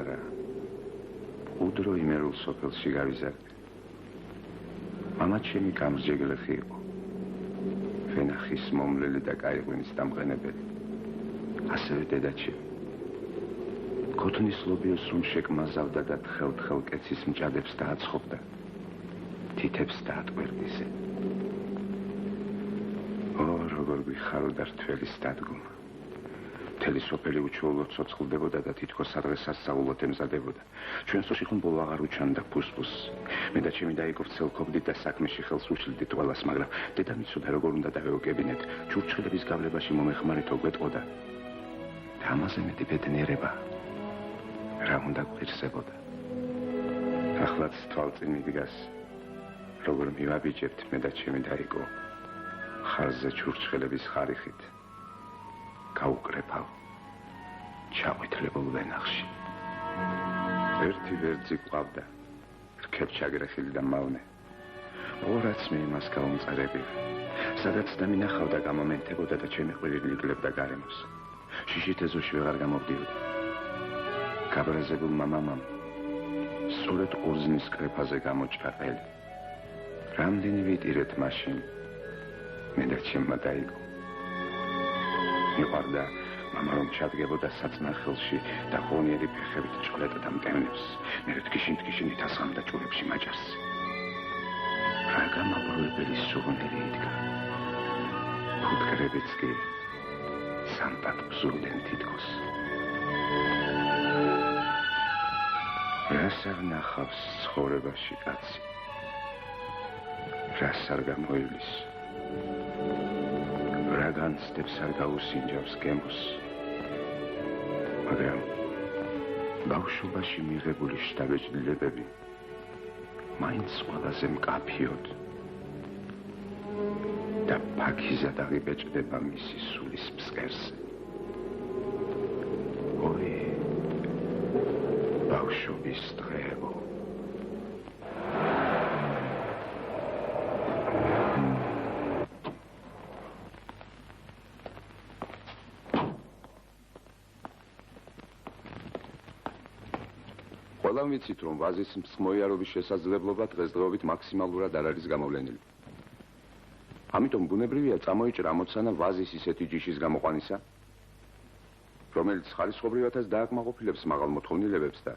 არა. უდრო იმერულ სოფელში გავიზარდე. მამა ჩემი გამსჯეგლეხი იყო. ვენახის მომლელი და კაიღვინის დამღენებელი. ასევე დედაჩემი. ქოთნის ლობიოს რომ შეკმაზავდა და თხელ კეცის მჭადებს დააცხობდა. თითებს დაატყვერდიზე. როგორ გვიხარდა რთველის დადგომა. მთელი სოფელი უჩვეულოდ ცოცხლდებოდა და თითქოს სადღეს სასწაულოდ ემზადებოდა. ჩვენ სოშიხონ ბოლო აღარ უჩანდა ფუსფუსს. მე და ჩემი დაიგო ვცელქობდით და საქმეში ხელს უშლიდით ყველას, მაგრამ დედა მიცოდა როგორ უნდა დავეუგებინეთ. ჩურჩხელების გავლებაში მომეხმარეთო გვეტყოდა. და ამაზე მეტი ბედნიერება რა უნდა გვირსებოდა. ახლაც თვალწინ მიდგას, როგორ მივაბიჯებთ მე და ჩემი დაიგო. ხარზე ჩურჩხელების ხარიხით გაუკრეფავ ჩავითლებულ ვენახში. ერთი ვერძი ყავდა, რქებ ჩაგრეხილი და მავნე. ორაც მე იმას გავუმწარებია, სადაც დამინახავდა გამომენტებოდა და ჩემი ყვირილი იკლებდა გარემოს. შიშით ეზოში ვეღარ გამოვდიოდი. გაბრაზებულ მამამამ სწორედ ყურძნის კრეფაზე გამოჭრა ყელი. რამდენი ვიტირეთ მაშინ მე და ჩემმა დაიგო. მიყვარდა მამა რომ ჩადგებოდა საწნახელში და ღონიერი ფეხებით ჭყლეტდა მტევნებს. მე თქიშინით ასხამდა ჭურებში მაჭარს. რა გამაბრუებელი სუღნერი იდგა. ფუტკრებიც კი სამპად გზურდნენ თითქოს. რას არ ნახავს ცხოვრებაში კაცი? რას არ გამოივლის? რა განცდებს არ გაუსინჯავს გემოს? მაგრამ ბავშვობაში მიღებული შთაბეჭდილებები მაინც ყველაზე მკაფიოდ და ფაქიზად აღიბეჭდება მისი სულის ფსკერზე. ორი ბავშვობის დღეებო. ყველამ ვიცით, რომ ვაზის მსხმოიარობის შესაძლებლობა დღესდღეობით მაქსიმალურად არ არის გამოვლენილი. ამიტომ ბუნებრივია წამოიჭრა ამოცანა ვაზის ისეთი ჯიშის გამოყვანისა, რომელიც ხარისხობრივადაც დააკმაყოფილებს მაღალ მოთხოვნილებებს და,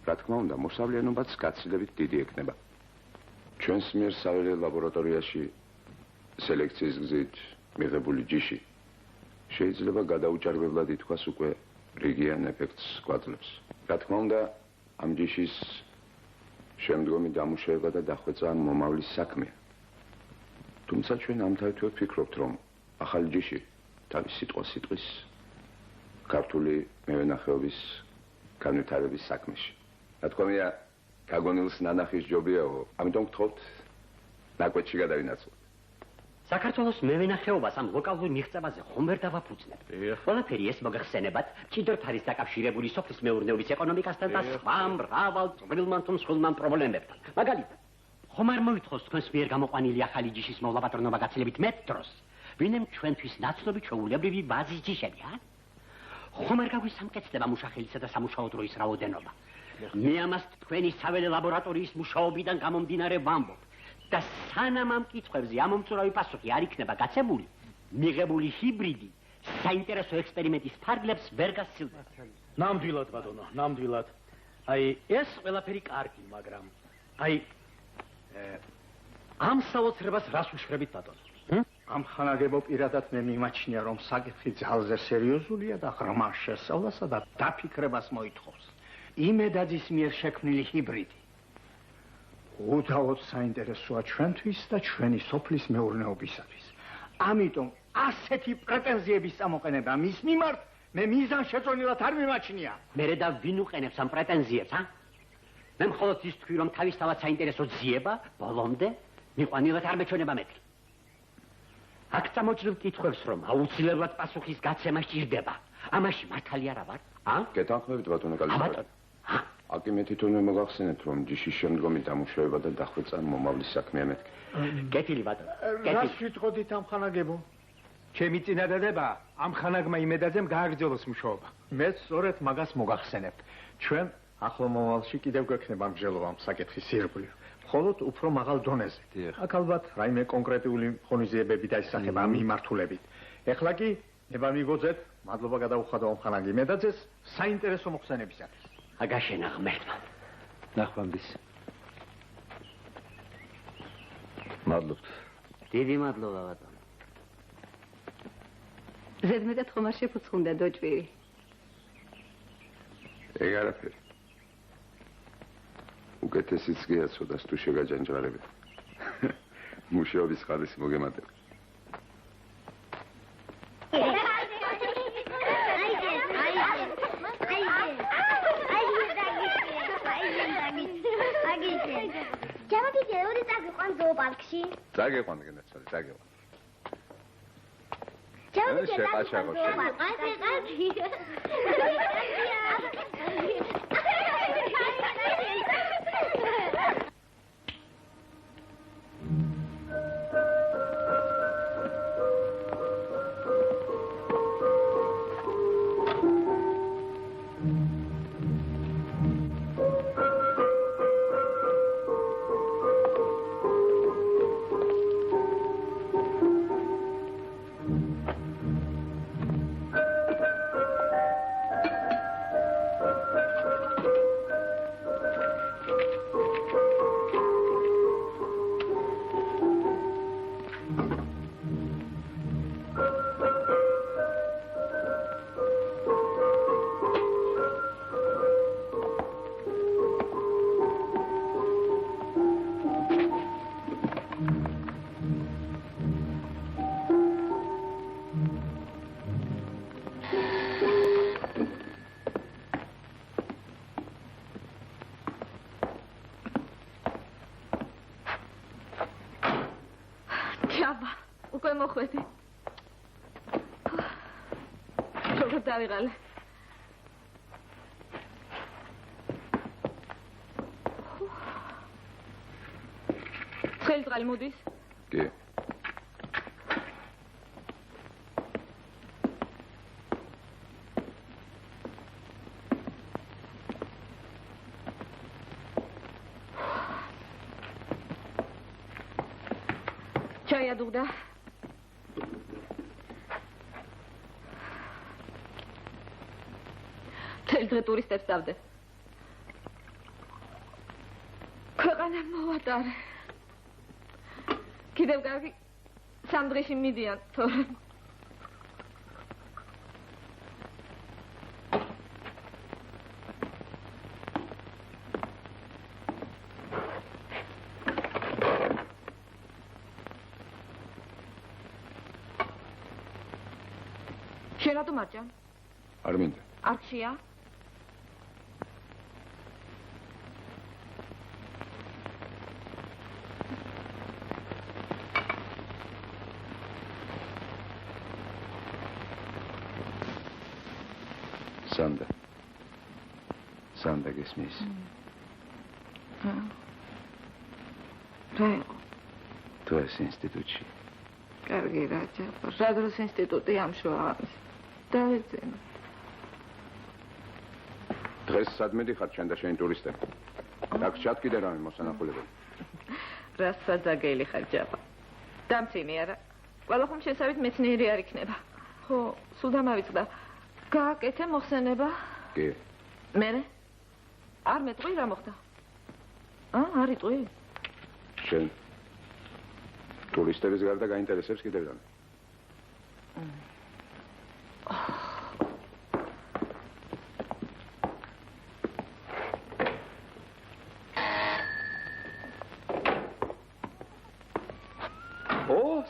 რა თქმა უნდა, მოსავლიანობაც გაცილებით დიდი ექნება. ჩვენს მიერ საველე ლაბორატორიაში სელექციის გზით მიღებული ჯიში შეიძლება გადაუჭარბებლად ითქვას უკვე რიგიან ეფექტს გვაძლევს. რა თქმა უნდა, ამ ჯიშის შემდგომი დამუშავება და დახვეწა მომავლის საქმეა. თუმცა ჩვენ ამთავრებთ ვფიქრობთ, რომ ახალი ჯიში თავის სიტყვა-სიტყვის ქართული მევენახეობის განვითარების საქმეში. რა თქმა, გაგონილს ნანახის ჯობიაო, ამიტომ გთხოვთ ნაკვეთში გადავინაცვლოთ. საქართველოს მევენახეობას ამ ლოკალურ მიღწევაზე ხომ ვერ დავაფუძნებთ. ყველაფერი ეს მოგახსენებათ მჭიდროდ არის დაკავშირებული სოფლის მეურნეობის ეკონომიკასთან და სხვა მრავალ წვრილმან თუ მსხვილმან პრობლემებთან. მაგალითად, ხომ არ მოითხოვს თქვენს მიერ გამოყვანილი ახალი ჯიშის მოვლა პატრონობა გაცილებით მეტ დროს, ვინმე ჩვენთვის ნაცნობი ჩვეულებრივი ვაზის ჯიშები, ხომ არ გაგვისამკეცდება მუშახელისა და სამუშაო დროის რაოდენობა. მე ამას თქვენი საველე ლაბორატორიის მუშაობიდან გამომდინარე ვამბობ. და სანამ ამ კითხვებზე ამომწურავი პასუხი არ იქნება გაცემული, მიღებული ჰიბრიდი საინტერესო ექსპერიმენტის ფარგლებს ვერ გასცილდება. ნამდვილად ბატონო, ნამდვილად. ეს ყველაფერი კარგი, მაგრამ ამ საოცრებას რას უშრებით ბატონო? ამ ხანაგებო პირადად მე მიმაჩნია, რომ საკითხი ძალზე სერიოზულია და ღრმა შესწავლასა და დაფიქრებას მოითხოვს. იმედაძის მიერ შექმნილი ჰიბრიდი უდაოდ საინტერესოა ჩვენთვის და ჩვენი სოფლის მეურნეობისათვის. ამიტომ ასეთი პრეტენზიების წამოყენება მის მიმართ მე მიზანშეწონილად არ მიმაჩნია. მერე და ვინ უყენებს ამ პრეტენზიებს, მე მხოლოდ ის თქვი, რომ თავისთავად საინტერესო ძიება ბოლომდე მიყვანილად არ მეჩვენება მეთქი. აქ წამოჭრილ კითხვებს, რომ აუცილებლად პასუხის გაცემა სჭირდება. ამაში მართალი არა ვარ? გეთანხმებით ბატონო კალისტრატ. აკი მე თვითონვე მოგახსენეთ, რომ ჯიშის შემდგომი დამუშავება და დახვეწა მომავლის საქმეა მეთქი. გეტილი ბატონო, რას ვიტყოდით ამ ხანაგებო? ჩემი წინადადება ამ ხანაგმა იმედაძემ გააგრძელოს მუშაობა. მე სწორედ მაგას მოგახსენებთ. ჩვენ ახლო მომავალში კიდევ გვექნება მსჯელობა ამ საკითხის ირგვლივ. მხოლოდ უფრო მაღალ დონეზე. აქ ალბათ რაიმე კონკრეტული ღონისძიებები დაისახება ამ მიმართულებით. ეხლა კი ნება მიგვოძეთ, მადლობა გადაუხადა ომხანაგ იმედაძეს საინტერესო მოხსენებისათვის. აგაშენა ღმერთმა. ნახვამდის. მადლობთ. დიდი მადლობა ბატონო. ზედმეტად ხომ არ შეფუძხუნდა დოჭვირი. ეგ არაფერი. უკეთესიც გიაცოდას თუ შეგაჯანჯღარებით. მუშაობის ხალისი მოგემატება. წაგეყვან გენაცალი, წაგეყვან. მოხვედი. როგორ დავიღალე? ცხელი წყალი მოდის? კი. ჩაი ადუღდა. თელდრე ტურისტებს დავდე. ქვეყანა მოვატარე. კიდევ კარგი სამ დღეში მიდიან, თორე შენ რატომ არ ჭამ? არ მინდა. არ ხშია? სანდა გესმის? რა? თუ ეს ინსტიტუტში. კარგი რაჭა. რა დროს ინსტიტუტი ამშოა? დაეძინა. დღეს სადმედი ხარ შენ და შენი ტურისტები? აქ ჩატკიდე რამე მოსანახულებელი. რა საძაგელი ხარ ჯაბა. დამცინი არა. ყველა ხომ შესავით მეცნიერი არ იქნება. ხო, სულ დამავიწყდა. გააკეთე მოხსენება? კი. მერე? არ მეტყვი რა მოხდა? არ იტყვი? შენ ტურისტების გარდა გაინტერესებს კიდევ რამე?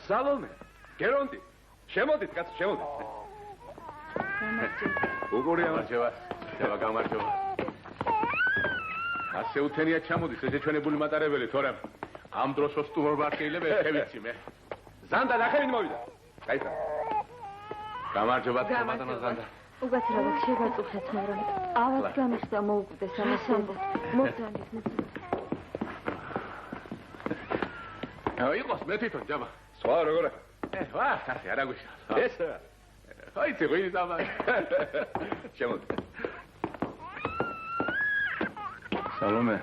სალომე, გერონდი, შემოდით, კაცო, შემოდით. უგურია მარჯობა, შევა გამარჯობა. ასე უთენია ჩამოდის ეს ჩვენებული მატარებელი, თორემ ამ დროს ოსტუმრობა არ შეიძლება ეხევიცი მე. ზანდა ნახევინ მოვიდა. გაიცა. გამარჯობა, ბატონო ზანდა. უგაცრავად შეგაწუხეთ, მაგრამ ავად გამიხდა მოუკვდეს ამასამდე. მოგძანით, მოგძანით. აიყოს მე თვითონ ჯაბა. სხვა როგორ? ვა, ასე არა გვიშა. ეს. აი, წიგნი დამა. შემოდი. სალომე.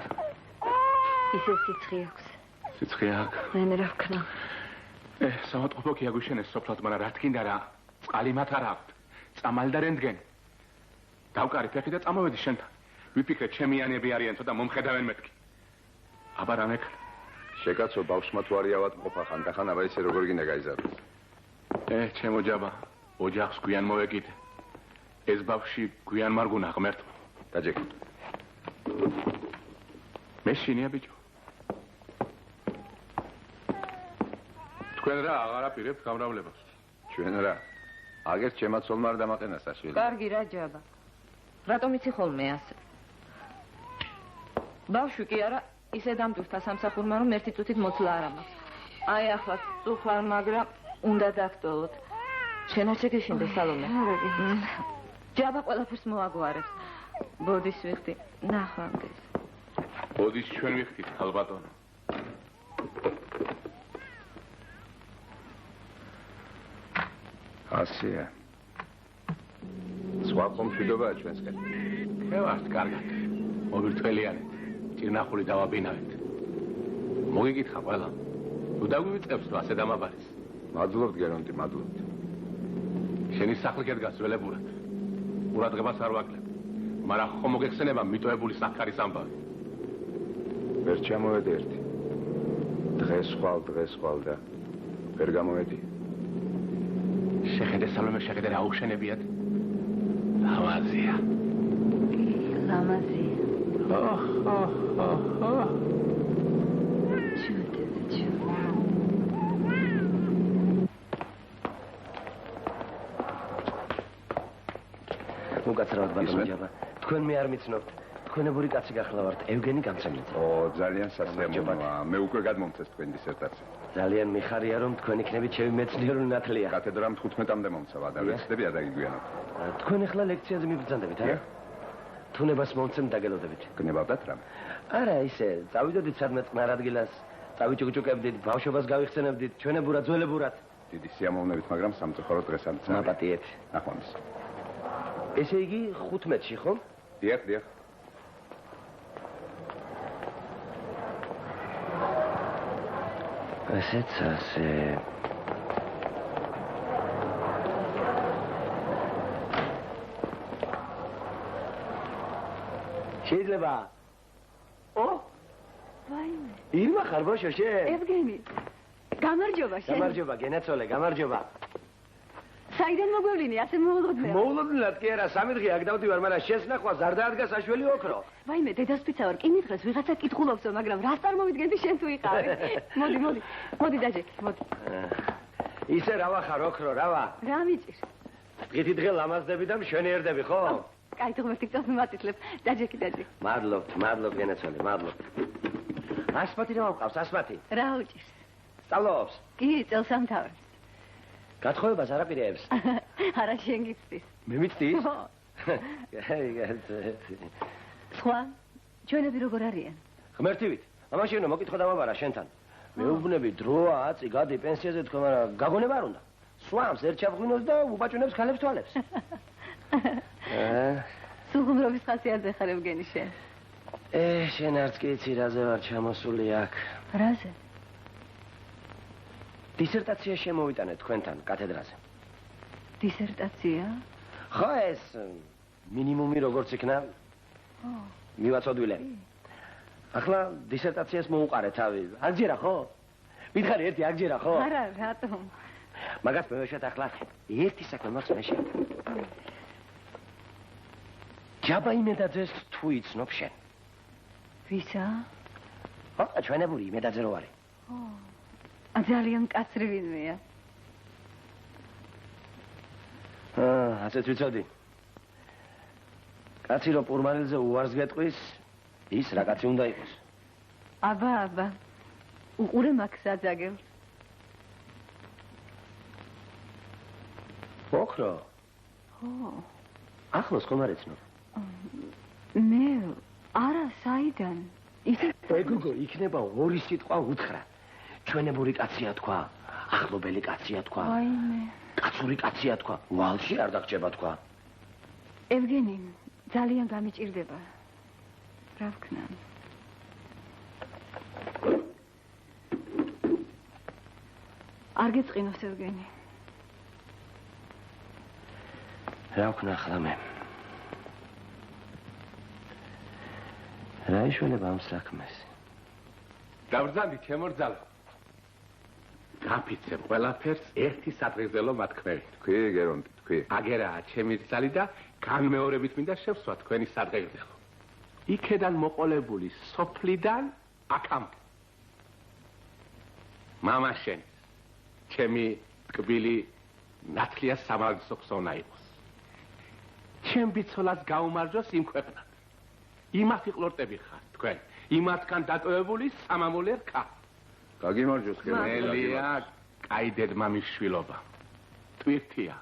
ისე სიცხე აქვს. სიცხე აქვს. მე რა ვქნა. სამოწყობო კი აგვიშენეს სოფლად, მაგრამ რა თქინდა რა? წყალი მათ არ აქვს. წამალი და რენტგენი. დავკარი ფეხი და წამოვედი შენთან. ვიფიქრე, ჩემიანები არიან ცოტა მომხედავენ მეთქი. აბა რა მექნა? შეკაცო ბავშვმა თუ არ ავატყოფა ხანდახან, აბა ისე როგორ გინდა გაიზარდეს. ჩემო ჯაბა, ოჯახს გვიან მოვეკიდე. ეს ბავშვი გვიან მარგუნა ღმერთმა. დაჯექი. მე შინია ბიჭო. თქვენ რა აღარ აპირებთ გამრავლებას? ჩვენ რა? აგერ ჩემაცოლმა არ დამაყენა საშველი. კარგი რა ჯაბა. რატომ იცი ხოლმე ასე? ბავშვი კი არა, ისე დამტვირთა სამსახურმა, რომ ერთი წუთით მოცლა არ ამაქვს. აი ახლა წუხარ, მაგრამ უნდა დაგტოლოთ. შენ არ შეგეშინდა სალომე? ჯაბა ყველაფერს მოაგვარებს. ბოდის ვიხდი, ნახვამდის. ბოდის ჩვენ ვიხდით, ხალბატონო. ასეა. სხვა ხომ მშვიდობაა ჩვენსკენ. ხევართ კარგად. მოვირთველიანეთ. ჭირნახული დავაბინავეთ. მოგიკითხა ყველა. თუ დაგვივიწყებს თუ ასე დამაბარეს. მადლობთ გერონტი, მადლობთ. შენი სახლი კედგას ველებურად. ყურადღებას არ ვაკლებ. მაგრამ ხომ მოგეხსენება მიტოვებული სახარის ამბავი. ვერ ჩამოვედი ერთი. დღეს ხვალ და ვერ გამოვედი. შეხედე სალომე, შეხედე რა უხშენებიათ. ლამაზია. ლამაზია. მოგაცრავთ ბატონო ჯაბა. თქვენ მე არ მიცნობთ. თქვენებური კაცი გახლავართ, ევგენი გამცემლით. ძალიან სასიამოვნოა. მე უკვე გადმომცეს თქვენ დისერტაცია. ძალიან მიხარია რომ თქვენ იქნებით ჩემი მეცნიერული ნათლია. კათედრამ 15-მდე მომცავა და ვეცდები ადაგიგვიანოთ. თქვენ ახლა ლექციაზე მიბრძანდებით, არა? თუნებას მომცემ დაგელოდებით. გნებავდათ რამე? არა, ისე, წავიდოდით სადმე წყნარ ადგილას, წავიჭუჭუკებდით, ბავშვობას გავიხსენებდით, ჩვენებურად, ძველებურად. დიდი სიამოვნებით, მაგრამ სამწუხაროდ დღეს არ მცავა. მაპატიეთ. ნახვამდის. ესე იგი 15-ში, ხო? დიახ. ესეც ასე. შეიძლება? ვაიმე. ირმა ხარ ბოშო შენ? ევგენი. გამარჯობა შენ. გამარჯობა, გენაცოლე, გამარჯობა. საიდან მოგვევლინე, ასე მოულოდნელად? მოულოდნელად კი არა, 3 დღე აქ დავდივარ, მაგრამ შენს ნახვას არ დაადგა საშველი ოქრო. ვაიმე, დედასპიცა ვარ, კი მითხრეს, ვიღაცა კითხულობსო, მაგრამ რას წარმოვიდგენდი შენ თუ იყავი? მოდი დაჯექი, მოდი. ისე რა ვახარ ოქრო, რა ვა? რა მიჭირ? დღითი დღე ლამაზდები და მშვენიერდები, ხო? კაი, თუ ღმერთი გწევს მივაწითლებ. დაჯექი. მადლობ, გენაცოლე, მადლობ. ასპათი რა ვყავს, ასპათი? რა უჭირს? სწავლობს? კი, წელს ამთავრებს. გათხოვებას არ აპირებს? არა, შენ გიცდის. მე მიცდის? სხვა, ჩვენები როგორ არიან? ღმერთივით. ამაში უნდა მოკითხო დამაბარა შენთან. მეუბნები დროა, აწი, გადი პენსიაზე თქვა, მაგრამ გაგონება არ უნდა. სვამს ერთ ჩაფღვინოს და უბაჭუნებს ქალებს თვალებს. სულხმრობის ხასიათზე ხარ ევგენი შენ. შენ არც კი იცი რაზე ვარ ჩამოსული აქ. რაზე? დისერტაცია შემოვიტანეთ თქვენთან კათედრაზე. დისერტაცია? ხო, ეს მინიმუმი როგორც იქნა? მივაწოდვილე. ახლა დისერტაციას მოუყარე თავი. აგჯერა ხო? მითხარი ერთი აგჯერა ხო? არა, რატომ? მაგას მევეშეთ ახლა ერთი საქმე მაქვს მე შენ. ჯაბა იმედაძეს თუ იცნობ შენ. ვისა? ჩვენებური იმედაძე რო არის. ძალიან კაცრი ვინმეა. ასეც ვიცოდი. კაცი რო პურმანელზე უარს გეტყვის, ის რა კაცი უნდა იყოს. აბა. უყურე მაგ საძაგელს. ოქრო. ხო. ახლოს ხომ არ იცნობ? მე არა, საიდან? ეგოგო, იქნება ორი სიტყვა უთხრა. ჩვენებური კაცია თქვა, ახლობელი კაცია თქვა. ვაიმე. კაცური კაცია თქვა, ვალში არ დაგჭება თქვა. ევგენი, ძალიან გამიჭირდება. რა ვქნა? არ გიწყინოს ევგენი. რა ვქნა ახლა მე? რა იშველება ამ საქმეს? დავბრძანდი ჩემორძალო. გაფიცებ ყველაფერს ერთი სადღეგრძელო მათქმევით. თქვი გერონტი, თქვი. აგერაა ჩემი ძალი და განმეორებით მინდა შევსვა თქვენი სადღეგრძელო. იქედან მოყოლებული სოფლიდან აქამდე. მამა შენ ჩემი ტკბილი ნათლია სამაგზო ხსოვნა იყოს. ჩემ ბიცოლას გაუმარჯოს იმ ქვეყნად. იმათ იყლორტები ხართ თქვენ. იმათგან დატოვებული სამამულე რქა. გაგიმარჯოს მელია კაი დედმამის შვილობა. ტვირთია.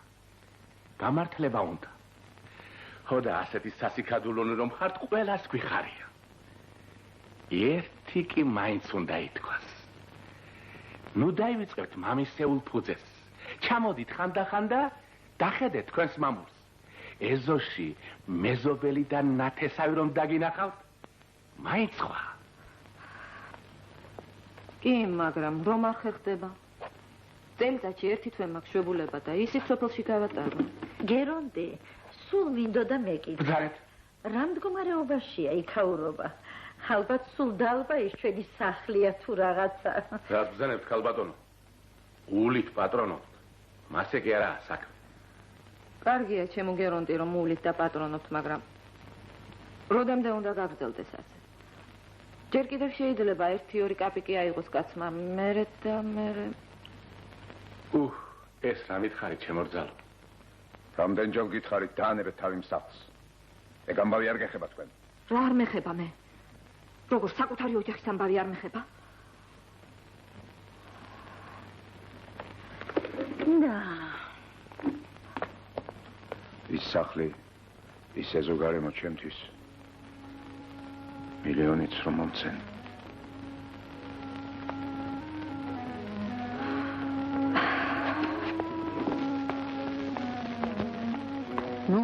გამართლება უნდა. ხო და ასეთი სასიქადულონი რომ ხართ ყველას გვიხარია. ერთი კი მაინც უნდა ითქვას. ნუ დაივიწყებთ მამისეულ ფუძეს. ჩამოდით ხანდახანდა დახედეთ თქვენს მამულს. ეზოში მეზობელი და ნათესავი რომ დაგინახავთ, მაინც ხვა. კი, მაგრამ რომ არ ხერხდება. წელიწადში ერთი თვე მაქვს შვებულება და ისიც სოფელში გავატარო. გერონტი, სულ მინდოდა მეკითხა. ბრძანეთ. რა მდგომარეობაშია იქაურობა? ალბათ სულ დალბა ის ჩვენი სახლია თუ რაღაცა. რა ბრძანებთ ქალბატონო? ულით პატრონობთ. მასე კი არა საქმე. კარგია ჩემო გერონტი რომ ულით და პატრონობთ, მაგრამ როდემდე უნდა გაგრძელდეს ასე? ჯერ კიდევ შეიძლება 1-2 კაპიკი აიღოს კაცმა, მერე და მერე. ეს რა მითხარი ჩემორძალო? რამდენჯერ გითხარით დაანებეთ თავი მსახს. ეგ ამბავი არ გეხება თქვენ. რა არ მეხება მე? როგორ საკუთარი ოჯახის ამბავი არ მეხება? და ის სახლი, ის ეზოგარემო ჩემთვის მილიონიც რომ მომცენ. ნუ?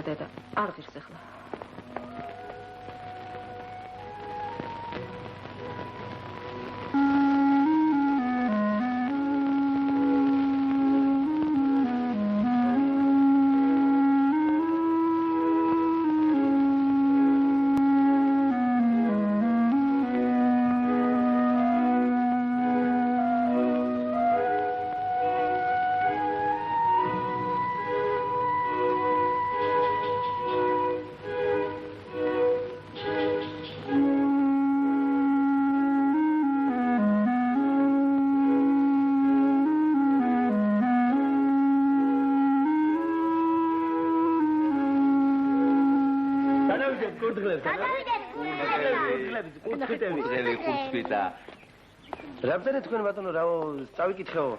დედა, არ ღირს ახლა. რაბზენე თქვენ ბატონო რაო წავიკითხეო?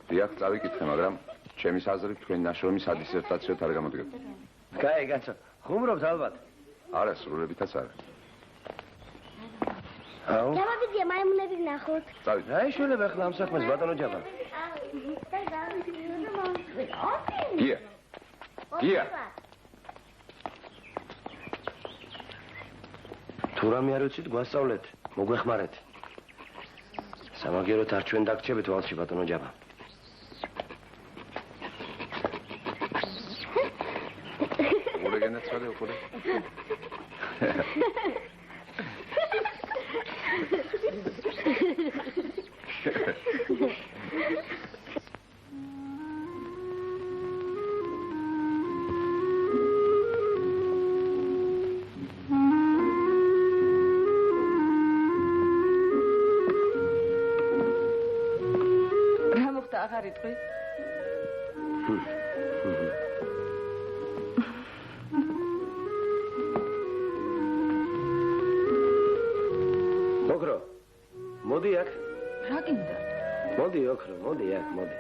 დიახ, წავიკითხე, მაგრამ ჩემის აზრით თქვენ ნაშრომი სადისერტაციოდ არ გამოდგება. კაი, კაცო, ხუმრობთ ალბათ. არა, სრულებითაც არა. აუ? გამოვიდე მაიმუნები ნახოთ. წავით. რა იშველება ახლა ამ საქმეს ბატონო ჯაბა? გია. გია. თუ რამე არ ვიცით, გვასწავლეთ, მოგვეხმარეთ. სამაგეროთ არ ჩვენ დაგჭებით ვალში ბატონო ჯაბა. ულე განაცხადე უყურე. აღარ იტყვი? ოქრო, მოდი აქ. რა გინდა? მოდი ოქრო, მოდი აქ, მოდი.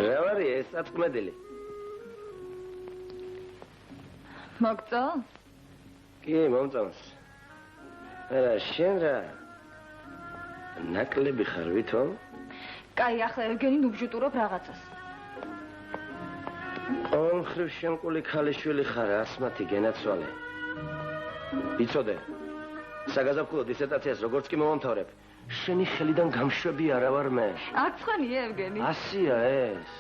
რა არის ეს აწმედელი? მოგწონს? კი, მომწონს. არა, შენ რა? ნაკლები ხარ ვითომ? კაი, ახლა ევგენი ნუბჟუტურობ რაღაცას. მხრივ შემკული ქალიშვილი ხარ, ასმათი გენაცვალე. იცოდე, საგაზაფხულო დისერტაციას როგორც კი მოვამთავრებ, შენი ხელიდან გამშვები არა ვარ მე. არცხვენია, ევგენი. ასია ეს.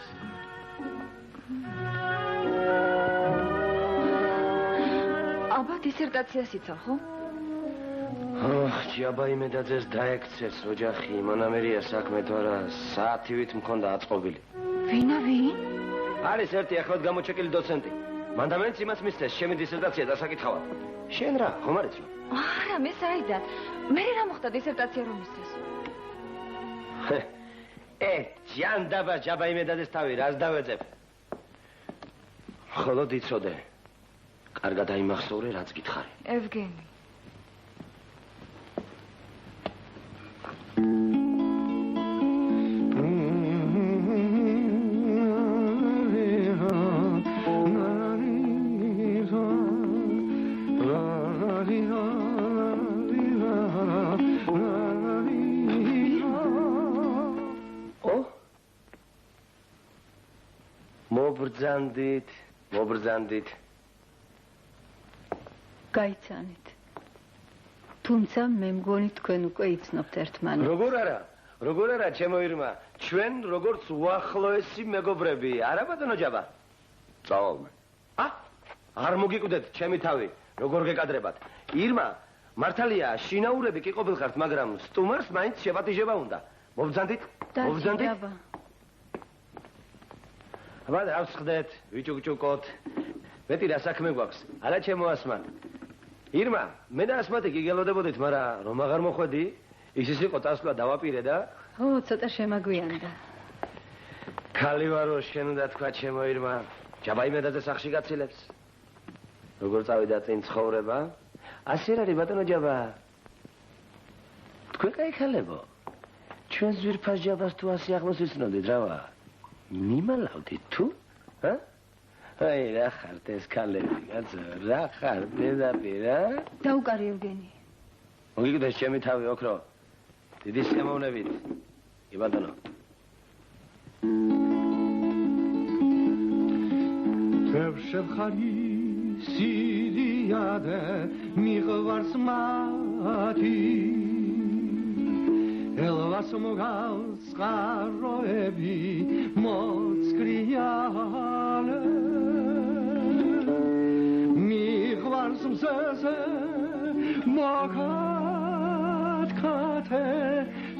აბა დისერტაციას იცავ, ხო? ჯაბა იმედაძეს დაექცეს ოჯახი, მონამერია საქმე თუ არა, საათივით მქონდა აწყობილი. ვინა ვინ? არის ერთი ახლად გამოჩეკილი დოცენტი. მანდამენტს იმას მისცეს, შემი დისერტაცია დასაკითხავად. შენ რა, ხომ არ იცნობ? არა, მე საიდან. მე რა მოხდა დისერტაცია რომ მისცეს? ჯანდაბა ჯაბა იმედაძეს თავი, რას დავეძებ? ხოლოდ იცოდე. კარგად აიმახსოვრე, რაც გითხარი. ევგენი. მობრძანდით. გაიცანით. თუმცა მე მგონი თქვენ უკვე იცნობთ ერთმანეთს. როგორ არა, ჩემო ირმა, ჩვენ როგორც უახლოესი მეგობრები, არა ბატონო ჯაბა? წავალმე. არ მოგიკვდეთ ჩემი თავი, როგორ გეკადრებათ. ირმა, მართალია, შინაურები კი ყოფილხართ, მაგრამ სტუმარს მაინც შევატიჟება უნდა. მობრძანდით? აბა რა ვსხდეთ, ვიჭუკჭუკოთ. მეტი რა საქმე გვაქვს, არა ჩემო ასმათ. ირმა, მე და ასმათი გიგელოდებოდით, მაგრამ რომ აღარ მოხვედი, ის იყო წასვლა დავაპირე და ცოტა შემაგვიანდა. ქალი ვარო შენ უნდა თქვა ჩემო ირმა, ჯაბა იმედაძე სახში გაცილებს. როგორ წავიდა წინ ცხოვრება? ასე რა არის ბატონო ჯაბა? თქვენ კაი ხალებო. ჩვენ ზვირფას ჯაბას თუ ასე ახლოს იცნობდით რა? მიმალავდით თუ? აი რა ხართ ეს ქალები, კაცო, რა ხართ დედაპირა? დაუკარი ევგენი. მოგიგდეს ჩემი თავი ოქრო. დიდი შემოვნებით. კი ბატონო. შევხარი სიდიადე მიღვარს მათი ელვას მოგავს წყაროები მოწკრიალე მიღვარს მზეზე მოგათქათე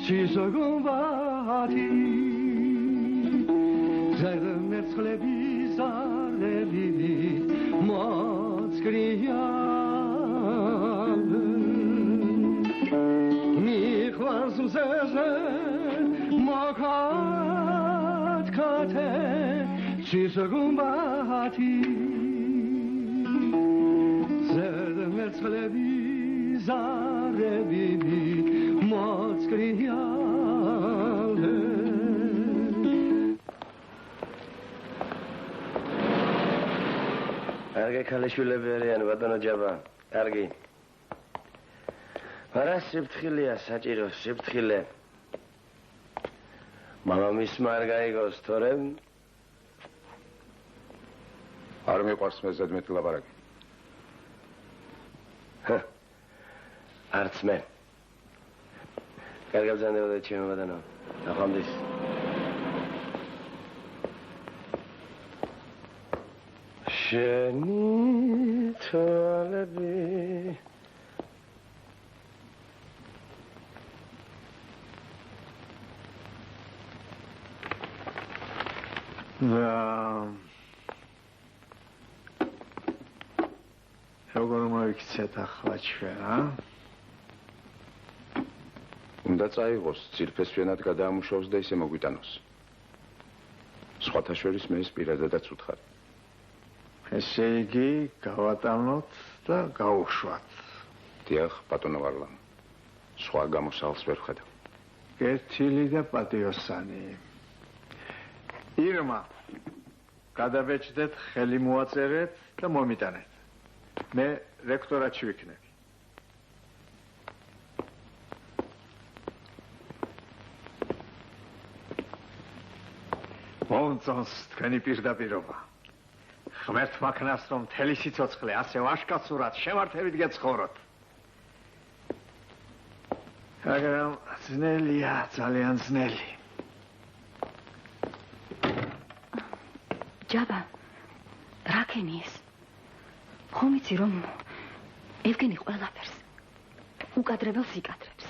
სიზოგუმბათი ზერმერცხლები ზარები მოწკრიალე მიღვარს მზეზე მოგათქათე სიზოგუმბათი ზერმერცხლები ზარები მოწკრიალე კარგი ქალიშვილები არიან ბატონო ჯაბა, კარგი. არა სიფრთხილეა საჭირო, სიფრთხილე. მამამისმა არ გაიგოს, თორემ არ მიყვარს მე ზედმეტი ლაპარაკი. არც მე. კარგად ბრძანდებოდეთ ჩემო ბატონო. ნახვამდის. შენი თვალები როგორ მოიქცეთ ახლა ჩვენ, უნდა წაიღოს, ძირფესვიანად გადაამუშავოს და ისე მოგვიტანოს. სხვათა შორის მე ეს პირადადაც ვუთხარ. ესე იგი, გავატანოთ და გავუშვათ. დიახ, ბატონო ვარლამ. სხვა გამოსავალს ვერ ვხედავ. კეთილი და პატიოსანი. ირმა, გადაბეჭდეთ, ხელი მოაწერეთ და მომიტანეთ. მე რექტორატში ვიქნები. მომწონს თქვენი პირდაპირობა. ღმერთმა ქნას რომ მთელი სიცოცხლე ასე ვაშკაცურად შემართებით გეცხოვროთ. მაგრამ ძნელია, ძალიან ძნელი. ჯაბა, რა ქენი ეს? ხომ იცი რომ ევგენი ყველაფერს უკადრებელს იკადრებს.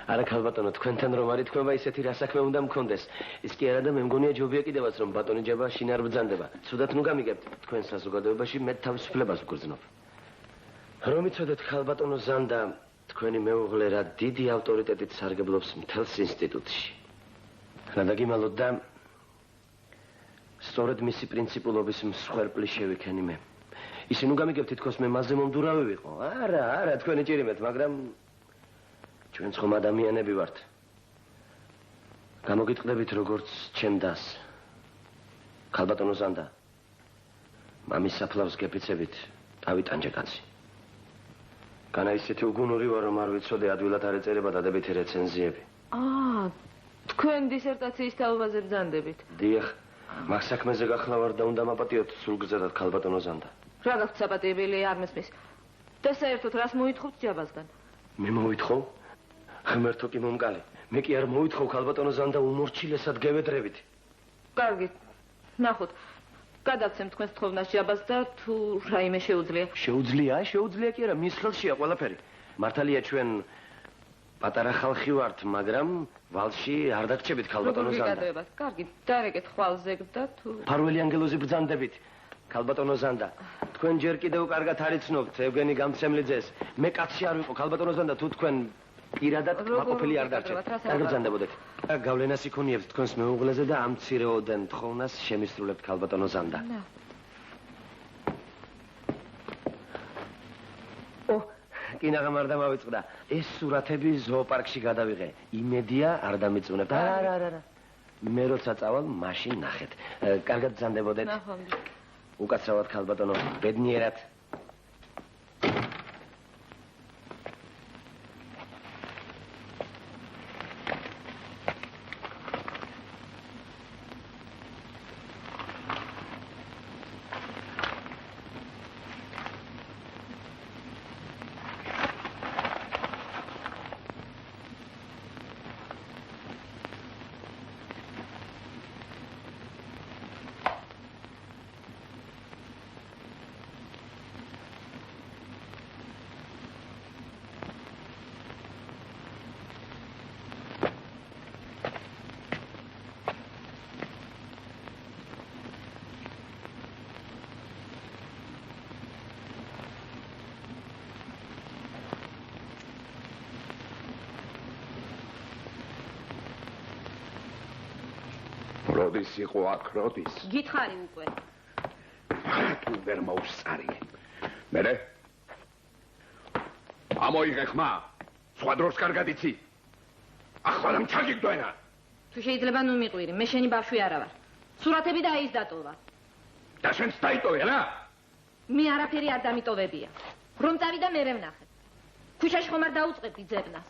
არა ქალბატონო, თქვენთან რომ არის თქვენ ისეთი რა საქმე უნდა მქონდეს. ის კი არა და მე მგონია ჯობია კიდევაც რომ ბატონი ჯაბა შინ არ ბრძანდება. ცუდად ნუ გამიგებთ, თქვენ საზოგადოებაში მე თავისუფლებას ვგრძნობ. რომ იცოდეთ ქალბატონო ზანდა, თქვენი მეუღლე რა დიდი ავტორიტეტით სარგებლობს მთელს ინსტიტუტში. რა დაგიმალოთ და სწორედ მისი პრინციპულობის მსხვერპლი შევიქენი მე. ისე ნუ გამიგებთ თითქოს მე მასზე მომდურავი ვიყო. არა, თქვენი ჭირიმეთ, მაგრამ ჩვენ ხომ ადამიანები ვართ. გამოგიტყდებით როგორც ჩემ დას. ქალბატონო ზანდა. მამის საფლავს გეფიცებით, დავიტანჯე კაცი. განა ისეთი უგუნური ვარ რომ არ ვიცოდე ადვილად არ ეწერება დადებითი რეცენზიები. თქვენ დისერტაციის თაობაზე ბრძანდებით. დიახ, მაგ საქმეზე გახლავარ და უნდა მაპატიოთ სულგრძელად ქალბატონო ზანდა. რა გაქვთ საპატიებელი არ მესმის. და საერთოდ რას მოითხოვთ ჯაბასგან? მე მოვითხოვ? ღმერთო კი მომკალი. მე კი არ მოვითხოვ ქალბატონო ზანდა უმორჩილესად გევედრებით. კარგი. ნახოთ. გადავცემ თქვენს თხოვნას ჯაბას და თუ რაიმე შეუძლია. შეუძლია კი არა, მის ხელშია ყველაფერი. მართალია ჩვენ პატარა ხალხი ვართ, მაგრამ ვალში არ დაგჭებით ქალბატონო ზანდა. კარგი, დარეკეთ ხვალზე და თუ ფარველი ანგელოზი ბრძანდებით. ქალბატონო ზანდა, თქვენ ჯერ კიდევ კარგად არ იცნობთ ევგენი გამცემლიძეს. მე კაცი არ ვიყო ქალბატონო ზანდა, თუ თქვენ პირადად მაყოფილი არ დარჩეთ. კარგად ბრძანდებოდეთ. გავლენას იქონიებთ თქვენს მეუღლეზე და ამ მცირეოდენ თხოვნას შემისრულებთ ქალბატონო ზანდა. კინაღამ არ დამავიწყდა. ეს სურათები ზოოპარკში გადავიღე. იმედია არ დამიწუნებთ. არა. მე როცა წავალ, მაშინ ნახეთ. კარგად ბრძანდებოდეთ. უკაცრავად ქალბატონო, ბედნიერად. როდის იყო აქ, როდის? გითხარი უკვე. თუ ვერ მოუსწარიე. მერე? ამოიღე ხმა. სხვა დროს კარგად იცი. ახლა ჩაგიგდო ენა. თუ შეიძლება ნუ მიყვირი, მე შენი ბავშვი არა ვარ. სურათები და ის დატოვა. და შენც დაიტოვე რა? მე არაფერი არ დამიტოვებია. რომ წავიდა მერე ვნახე. ქუჩაში ხომ არ დაუწყებდი ძებნას.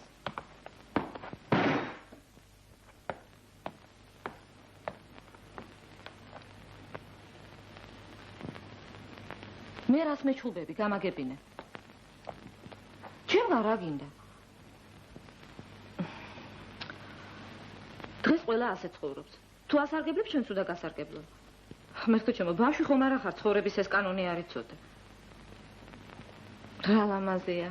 მე რას მეჩუბები, გამაგებინე. ჩემგან რა გინდა? დღეს ყველა ასე ცხოვრობს. თუ ასარგებლებ, შენც უნდა გასარგებლო. ღმერთო ჩემო, ბავშვი ხომ არა ხარ, ცხოვრების ეს კანონი არ იცოდე. რა ლამაზია.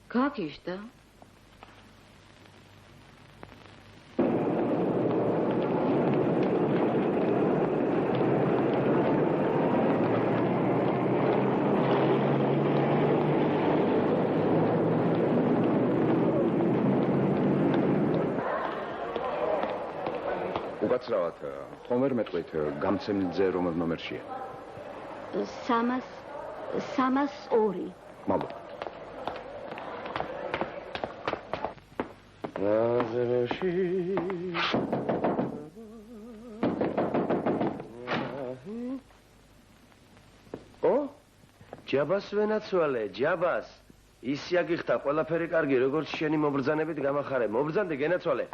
გაგიჟდა? უკაცრავად, ხომ ვერ მეტყვით გამცემლიძე რომელ ნომერშია? 302. მადლობა. ჯაბას ვენაცვალე, ჯაბას. ისი აგიხდა ყველაფერი კარგი, როგორც შენი მობრძანებით გამახარე. მობრძანდი გენაცვალე.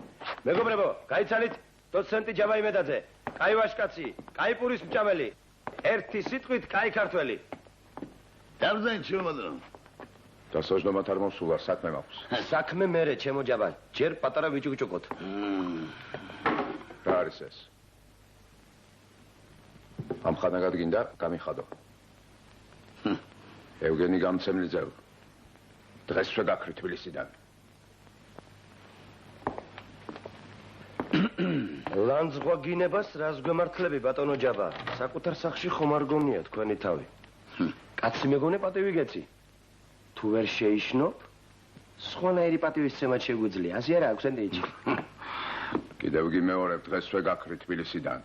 მეგობრებო, გაიცანით დოცენტი ჯაბა იმედაძე. კაი ვაშკაცი, კაი პურის მჭამელი. ერთი სიტყვით კაი ქართველი. დავზენთ შემოდრო. დასაჯდომად არ მოსულა, საქმე მაქვს. საქმე მერე, ჩემო ჯაბა. ჯერ პატარა ვიჭუჭუკოთ. რა არის ეს? ამ ხანაგად გინდა გამიხადო. ევგენი გამცემლიძე. დღესვე გაქრი თბილისიდან. ლანძღვა გინებას რას გვემართლები ბატონო ჯაბა? საკუთარ სახში ხომ არ გონია თქვენი თავი. კაცი მეგონე პატივი გეცი. თუ ვერ შეიშნობ, სხვანაირი პატივისცემად შეგვიძლია. ასე არა აქვს ენდიჩი. კიდევ გიმეორებ დღესვე გაქრი თბილისიდან.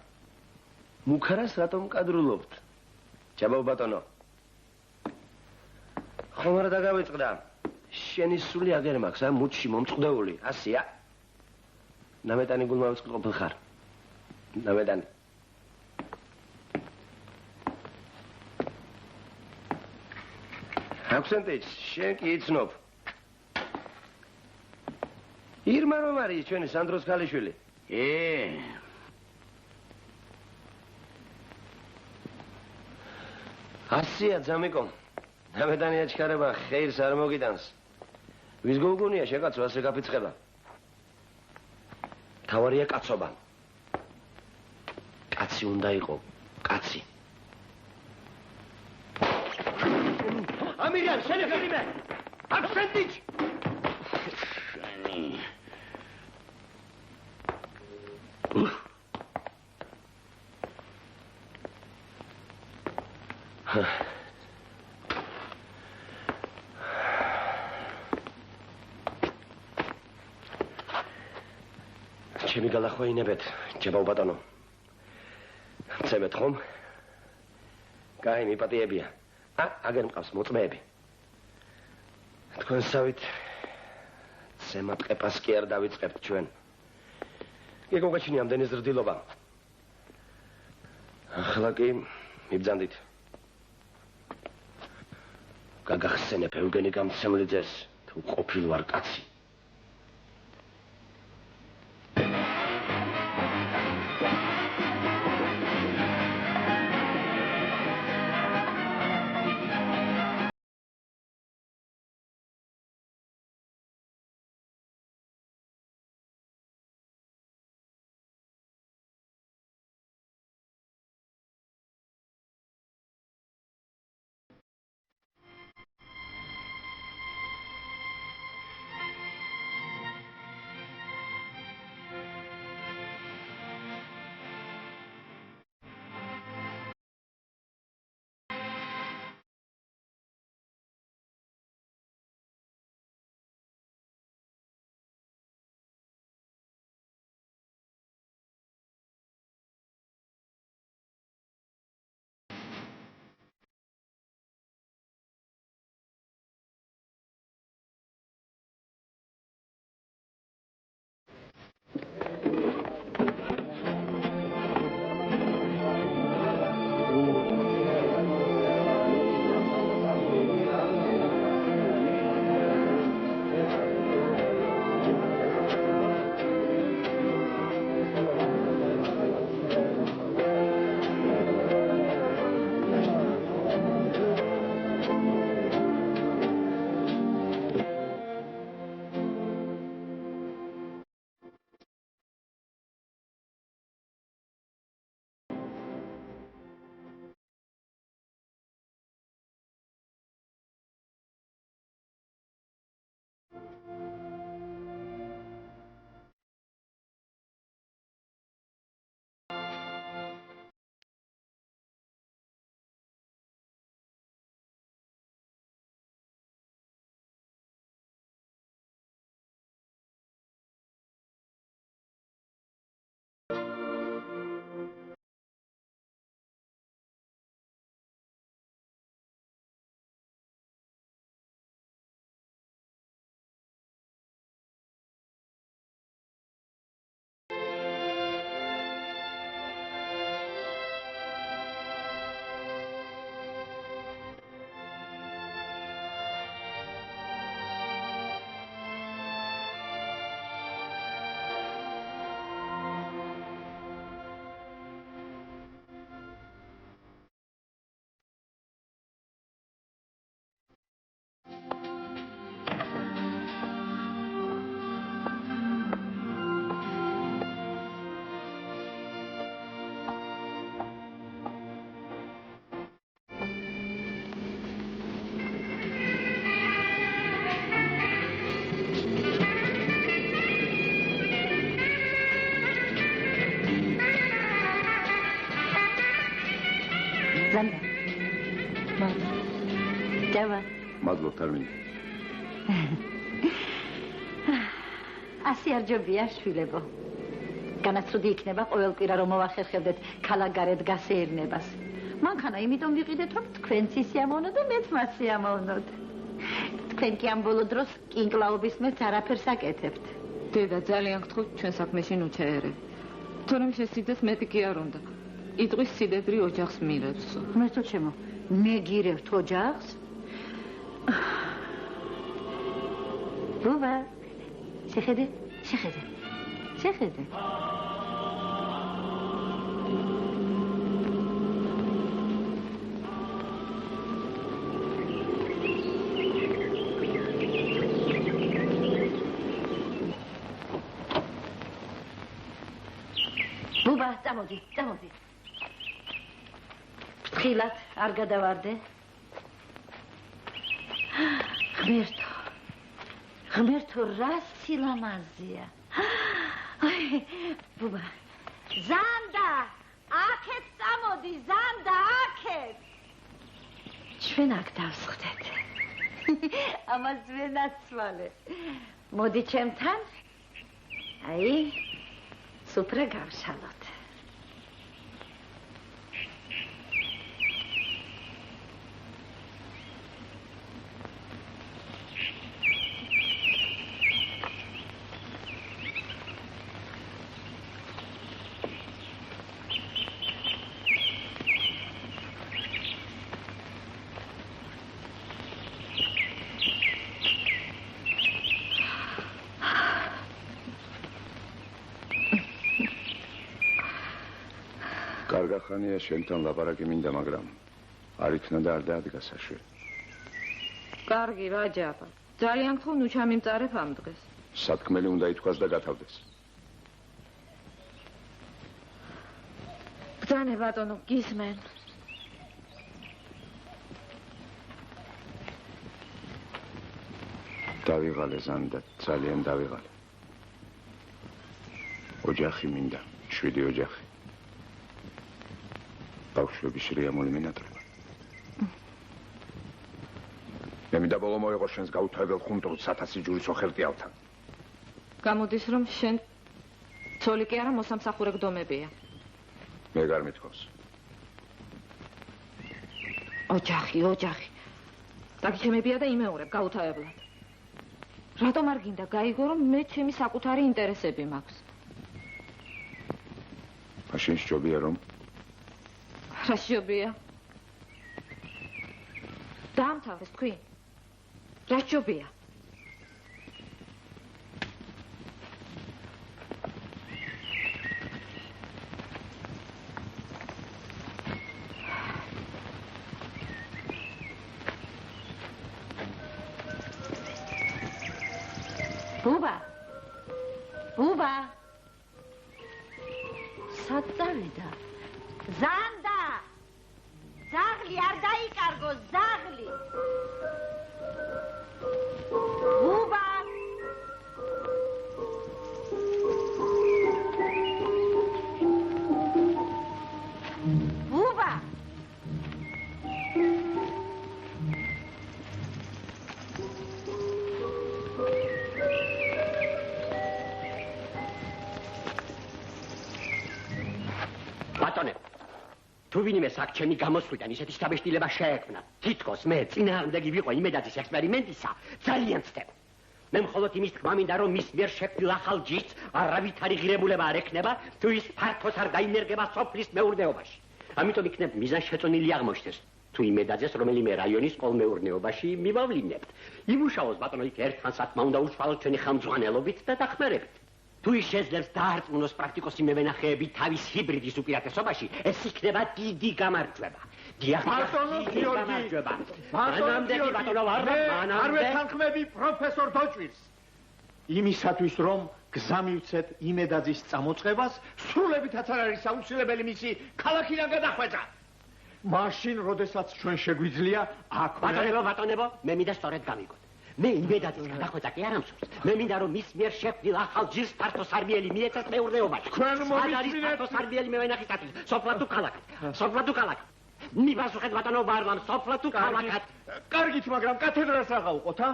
მუქარას რატომ კადრულობთ? ჯაბა ბატონო. ხომ არ დაგავიწყდა? შენი სული აგერ მაქვს, მუჩში მომწყდეული, ასია. ნამეტანი გულმა ვიწყდი ყოფილ ხარ. ნამეტანი. აკცენტიც, შენ კი იცნობ. ირმა რომ არის ჩვენი სანდროს ქალიშვილი. ასია ძამიკო. ნამეტანი აჩქარება ხეირს არ მოგიტანს. ვის გოგონია შეკაცო ასე გაფიცხება? თავარია კაცობა. კაცი უნდა იყო, კაცი. ამირიან, შენებიდიმე! აკცენტიჩ! შენი. ჩემი გალახვეინებეთ, ჯაბა ბატონო. ცებეთ ხომ? კაი, მიპატიებია. აგერ მყავს მოწმეები. თქვენსავით ცემად ყეპას კი არ დავიწყებთ ჩვენ. გეგოგაჩინი ამდენი ზრდილობა. ახლა კი მიბძანდით. გაგახსენებ ევგენი გამცემლიძეს, თუ ყოფილ ვარ კაცი. ზანდა. დავა. მადლობთ არ მინდა. ასე არ ჯობია შვილებო. განაცრუდი იქნება ყოველ კვირა რომ მოვახერხებდეთ ქალაქგარეთ გასეირნებას. მანქანა იმიტომ ვიყიდეთ რომ თქვენც ისიამოვნოთ და მეც მასიამოვნოთ. თქვენ კი ამ ბოლო დროს კინკლაობის მეც არაფერს აკეთებთ. დედა ძალიან გთხოვთ ჩვენ საქმეში ნუ ჩაერევ. თორემ შესიძეს მეტი კი არ უნდა. იტყვის სიდედრი ოჯახს მირევს. მერტო ჩემო, მე გირევთ ოჯახს? ბუბა, შეხედე. ბუბა, წამოდი. ფრთხილად არ გადავარდე. ღმერთო, რა სილამაზეა. ბუბა, ზანდა, აქეთ წამოდი, ზანდა, აქეთ. ჩვენ აქ დავსხდეთ. ამას ვენაცვალე. მოდი ჩემთან. აი, სუფრა გავშალოთ. კარგახანია შენთან ლაპარაკი მინდა, მაგრამ არ იქნა და არ დაადგა საშვე. კარგი, რა ჯაბა. ძალიან გთხოვ, ნუ ჩამიმწარებ ამ დღეს. სათქმელი უნდა ითქვას და გათავდეს. ბრძანე ბატონო, გისმენ. დავიღალე ზანდა, ძალიან დავიღალე. ოჯახი მინდა, 7 ოჯახი. ბავშვების რეამული მინატრება. მე მინდა ბოლო მოეღო შენს გაუთავებელ ხუნტურს 1000 ჯურის ოხელტიალთან. გამოდის რომ შენ ცოლი კი არა მოსამსახურე გდომებია. მე გარ მithავს. ოჯახი. დაგიჩემებია და იმეორებ გაუთავებლად. რატომ არ გინდა გაიგო რომ მე ჩემი საკუთარი ინტერესები მაქვს? მაშინ სჯობია რომ რა სჯობია? დაამთავრეს თქვი? რა სჯობია? ბუბა სად წავიდა? ზანდა ზაღლი არ დაიკარგო, ზაღლი. ბუბა თუ ვინმე საქმე გამოსვლიდან ისეთი შთაბეჭდილება შეექმნა, თითქოს მე წინააღმდეგი ვიყო იმედაძის ექსპერიმენტისა, ძალიან ვცდებ. მე მხოლოდ იმის თქმა მინდა, რომ მის მიერ შექმნილ ახალ ჯიშს არავითარი ღირებულება არ ექნება, თუ ის ფართოს არ გაინერგება სოფლის მეურნეობაში. ამიტომ იქნებ მიზანშეწონილი აღმოჩნდეს, თუ იმედაძეს რომელიმე რაიონის ყოველმეურნეობაში მივავლინებთ. იმუშაოს ბატონო იქ ერთხანს თქმა უნდა უშუალოდ ჩვენი ხელმძღვანელობით და დახმარებით. თუ ის შეძლებს დაარწმუნოს პრაქტიკოსი მევენახეები თავის ჰიბრიდის უპირატესობაში, ეს იქნება დიდი გამარჯვება. ბატონო გიორგი, არ ვეთანხმები პროფესორ დოჭვირს. იმისათვის რომ გზა მივცეთ იმედაძის წამოწყებას, სრულებითაც არ არის აუცილებელი მისი ქალაქიდან გადახვეწა. მაშინ, როდესაც ჩვენ შეგვიძლია აქ ბატონებო, მე მინდა სწორედ გამიგოთ. მე იმედაძის გადახვეწა კი არ ამსურს. მე მინდა რომ მის მიერ შექმნილ ახალ ჯიშს ფართოსარბიელი მიეცეს მეურნეობაში. თქვენ მომიწმინეთ ფართოსარბიელი მევენახისათვის, სოფლად თუ ქალაქად. მიპასუხეთ ბატონო ვარლამ, სოფლად თუ ქალაქად. კარგით, მაგრამ კათედრას რა გავუყოთ, ა?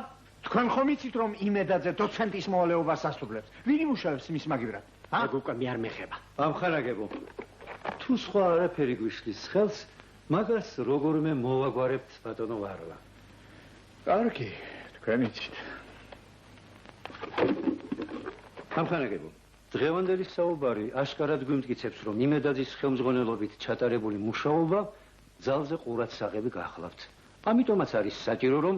თქვენ ხომ იცით, რომ იმედაძე დოცენტის მოვალეობას ასრულებს? ვინ იმუშავებს მის მაგივრად? ეგ უკვე მე არ მეხება. ამხანაგებო. თუ სხვა არაფერი გვიშლის ხელს, მაგას როგორმე მოვაგვარებთ ბატონო ვარლა. კარგი, თქვენ იცით. ამხანაგებო. დღევანდელი საუბარი აშკარად გვიმტკიცებს, რომ იმედაძის ხელმძღვანელობით ჩატარებული მუშაობა ძალზე ყურადსაღები გახლავთ. ამიტომაც არის საჭირო, რომ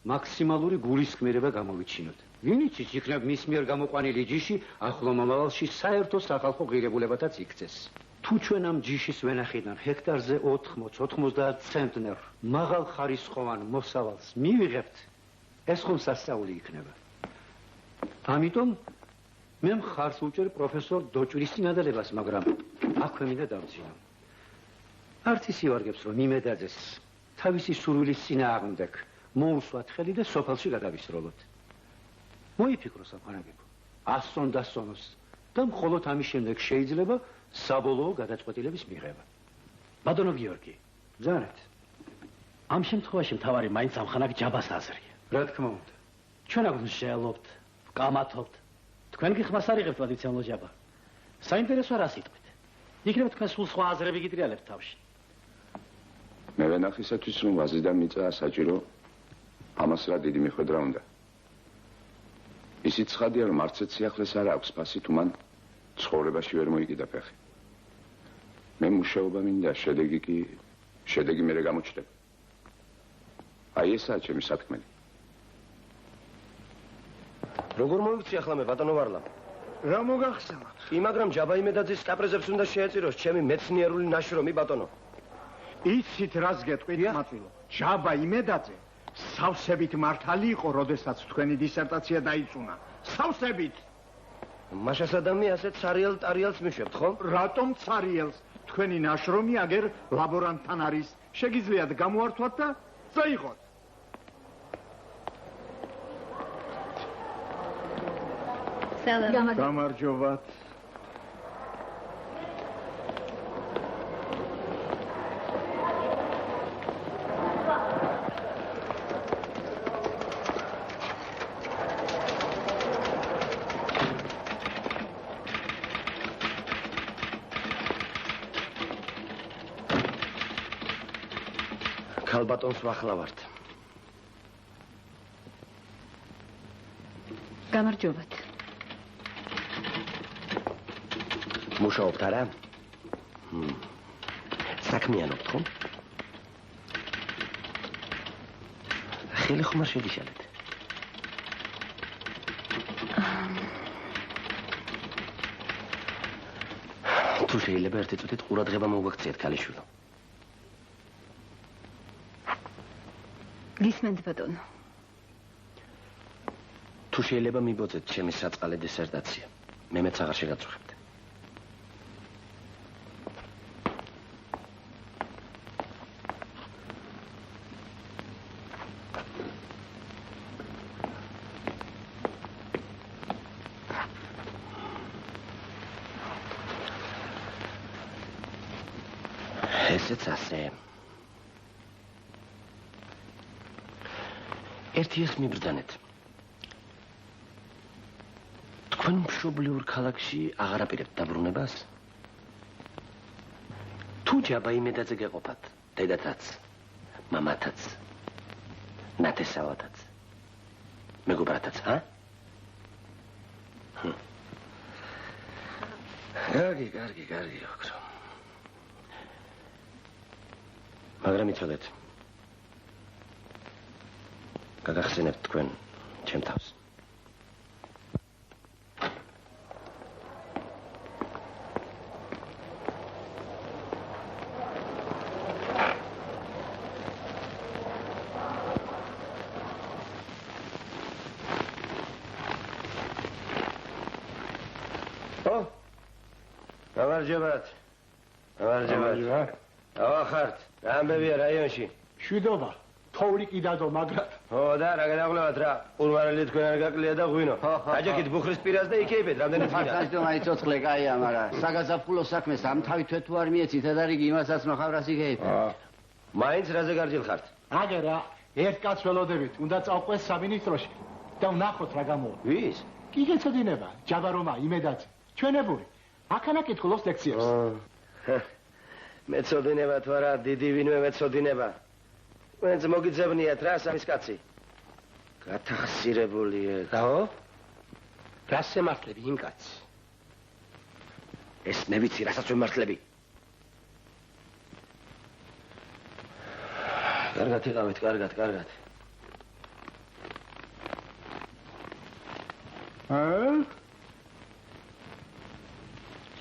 მაქსიმალური გულისხმიერება გამოვიჩინოთ. ვინ იცის, იქნებ მის მიერ გამოყვანილი ჯიში ახლო მომავალში საერთო სახალხო ღირებულებათაც იქცეს. თუ ჩვენ ამ ჯიშის ვენახიდან ჰექტარზე 80-90 ცენტნერ მაღალ ხარისხოვან მოსავალს მივიღებთ, ეს ხომ სასწაული იქნება. ამიტომ მე მხარს უჭერ პროფესორ დოჭვრის წინადადებას, მაგრამ აქვე მინდა დავძინო. არც ის ივარგებს, რომ იმედაძეს თავისი სურვილის წინააღმდეგ მოусვათ ხელი და სოფელში გადავისროლოთ. მოიფიქროს ამხანაგებო, ასწონ დასწონოს და მხოლოდ ამის შემდეგ შეიძლება საბოლოო გადაწყვეტილების მიღება. ბატონო გიორგი, ბრძანეთ. ამ შემთხვევაში მთავარი მაინც ამხანაგ ჯაბას აზრია. რა თქმა უნდა. ჩვენ აქ ვშელობთ, ვკამათობთ. თქვენ კი ხმას არ იღებთ ტრადიციულ ჯაბა. საინტერესოა რა სიტყვით. იქნებ თქვენ სულ სხვა აზრები გიტრიალებთ თავში. მე ვენახისათვის რომ ვაზიდან მიწაა საჭირო, ამას რა დიდი მიხვედრა უნდა. ისიც ცხადია, რომ არც ერთ სიახლეს არ აქვს ფასი, თუ მან ცხოვრებაში ვერ მოიკიდა ფეხი. მე მუშაობა მინდა, შედეგი მერე გამოჩნდება. აი ესაა ჩემი სათქმელი. როგორ მოვიქცი ახლა მე ბატონო ვარლა? რა მოგახსენა? კი, მაგრამ ჯაბა იმედაძის კაპრიზებს უნდა შეეწიროს ჩემი მეცნიერული ნაშრომი ბატონო. იცით რას გეტყვით, მაწვილო? ჯაბა იმედაძე სავსებით მართალი იყო, როდესაც თქვენი დისერტაცია დაიწუნა. სავსებით. მაშას ადამი ასე ცარიელ ტარიელს მიშვებთ, ხო? რატომ ცარიელს? თქვენი ნაშრომი აგერ ლაბორანტთან არის. შეგიძლიათ გამოართვათ და წაიღოთ. გამარჯობათ. ქალბატონს ვახლავართ. გამარჯობათ. მუშაობთ არა? საქმიანობთ ხო? ხელი ხომ არ შეგიშალეთ? თუ შეიძლება ერთი წუთით ყურადღება მოგაქციეთ ქალიშვილო. გისმენთ ბატონო. თუ შეიძლება მიბოძეთ ჩემი საწყალე დისერტაცია. მე მეც აღარ შეგაწუხებთ. ესეც ასე. ერთი ეს მიბრძანეთ. თქვენ მშობლიურ ქალაქში აღარ აპირებთ დაბრუნებას? თუ ჯაბა იმედაძე გეყოფათ, დედათაც, მამათაც, ნათესავათაც, მეგობრათაც, ჰა? კარგი, ოქრო. მაგრამ იცოდეთ, გაგახსენებთ თქვენ ჩემ თავს. გამარჯობათ. ავახართ, ამბებია რაიონში. შვიდობა. თოვლი კი დადო მაგრად. ხო და რა გადაყოლავთ რა? ყურმარელი თქვენ არ გაკლია და ღვინო. დაჯექით ბუხრის პირას და იქეიფეთ რამდენიც გინდა. ფართაშტო მაიცოცხლე კაია, მაგრამ საგაზაფხულო საქმეს ამ თავით თუ არ მიეცით და რიგი იმასაც მოხავრას იქეიფეთ. მაინც რაზე გარჯილ ხართ? აგერა, ერთ კაცს ველოდებით, უნდა წავყვეს სამინისტროში და ვნახოთ რა გამოვა. ვის? კი გეცოდინება, ჯაბარომა, იმედაც, ჩვენებური. აქანა კითხულობს ლექციებს. მეცოდინება თუ არა, დიდი ვინმე მეცოდინება. ვენც მოგიძებნიათ რა სამის კაცი. გათახსირებულია. დაო? რას ემართლები იმ კაცს? ეს მე ვიცი, რასაც ვემართლები. კარგად იყავით, კარგად.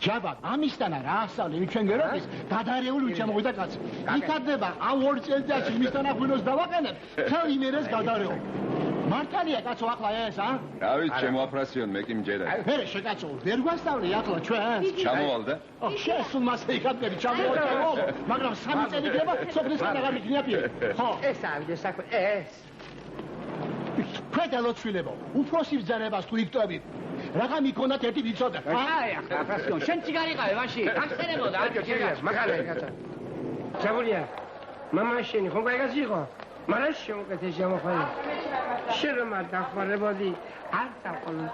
ჯაბა, ამისთანა რა ასწავლები ჩვენ გეროდის, გადარეული ვინ შემოვიდა კაცი. იქადნება ამ 2 წელიწადში იმისთანა ღვინოს დავაყენებ, ხელ იმერეს გადარეო. მართალია კაცო ახლა ეს, ა? რა ვიცი, შემოაფრასიონ, მე კი მჯერა. მერე შეკაცო, ვერ გვასწავლი ახლა ჩვენს. ჩამოვალ და? შესულ მასე იქადები, ჩამოვალ, მაგრამ 3 წელი გება, სოფლის გადაღარ მიქნია პირი. ხო. ეს ავიდე საქმე, ეს. ქვედა ლოცვილებო, უფროსი ბრძანებას თუ იკტვებით. რაღა მიქონათ ერთი ვიცოდა. აი, ახლა აფრასიონ, შენ ციგარიყავე ვაში, ახსენებოდა, არ გიჩერია, მაგალითად კაცო. ჩაბულია. მამა შენი ხომ გაიგას იყო? მაგრამ შემოკეთე შემოხვალე. შენ რომ არ დახმარებოდი, არ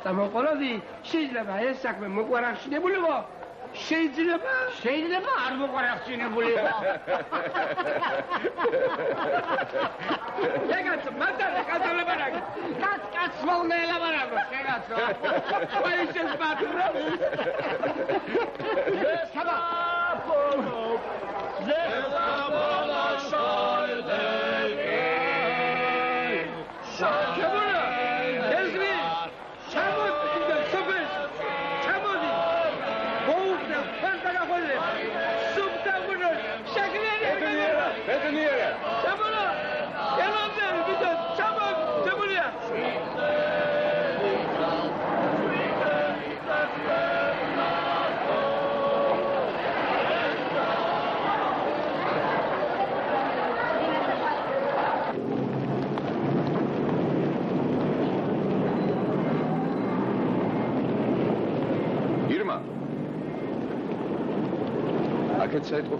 წამოყოლოდი, შეიძლება ეს საქმე მოყვარახშინებულიყო. შეიძლება არ მოყვარახშინებულიყო. შეგაცო, მანდალე კაცოლებარაკი. კაც მოუნელაბარაკო, შეგაცო. აი შენ პატრონი. საბა. აქეთ საერთო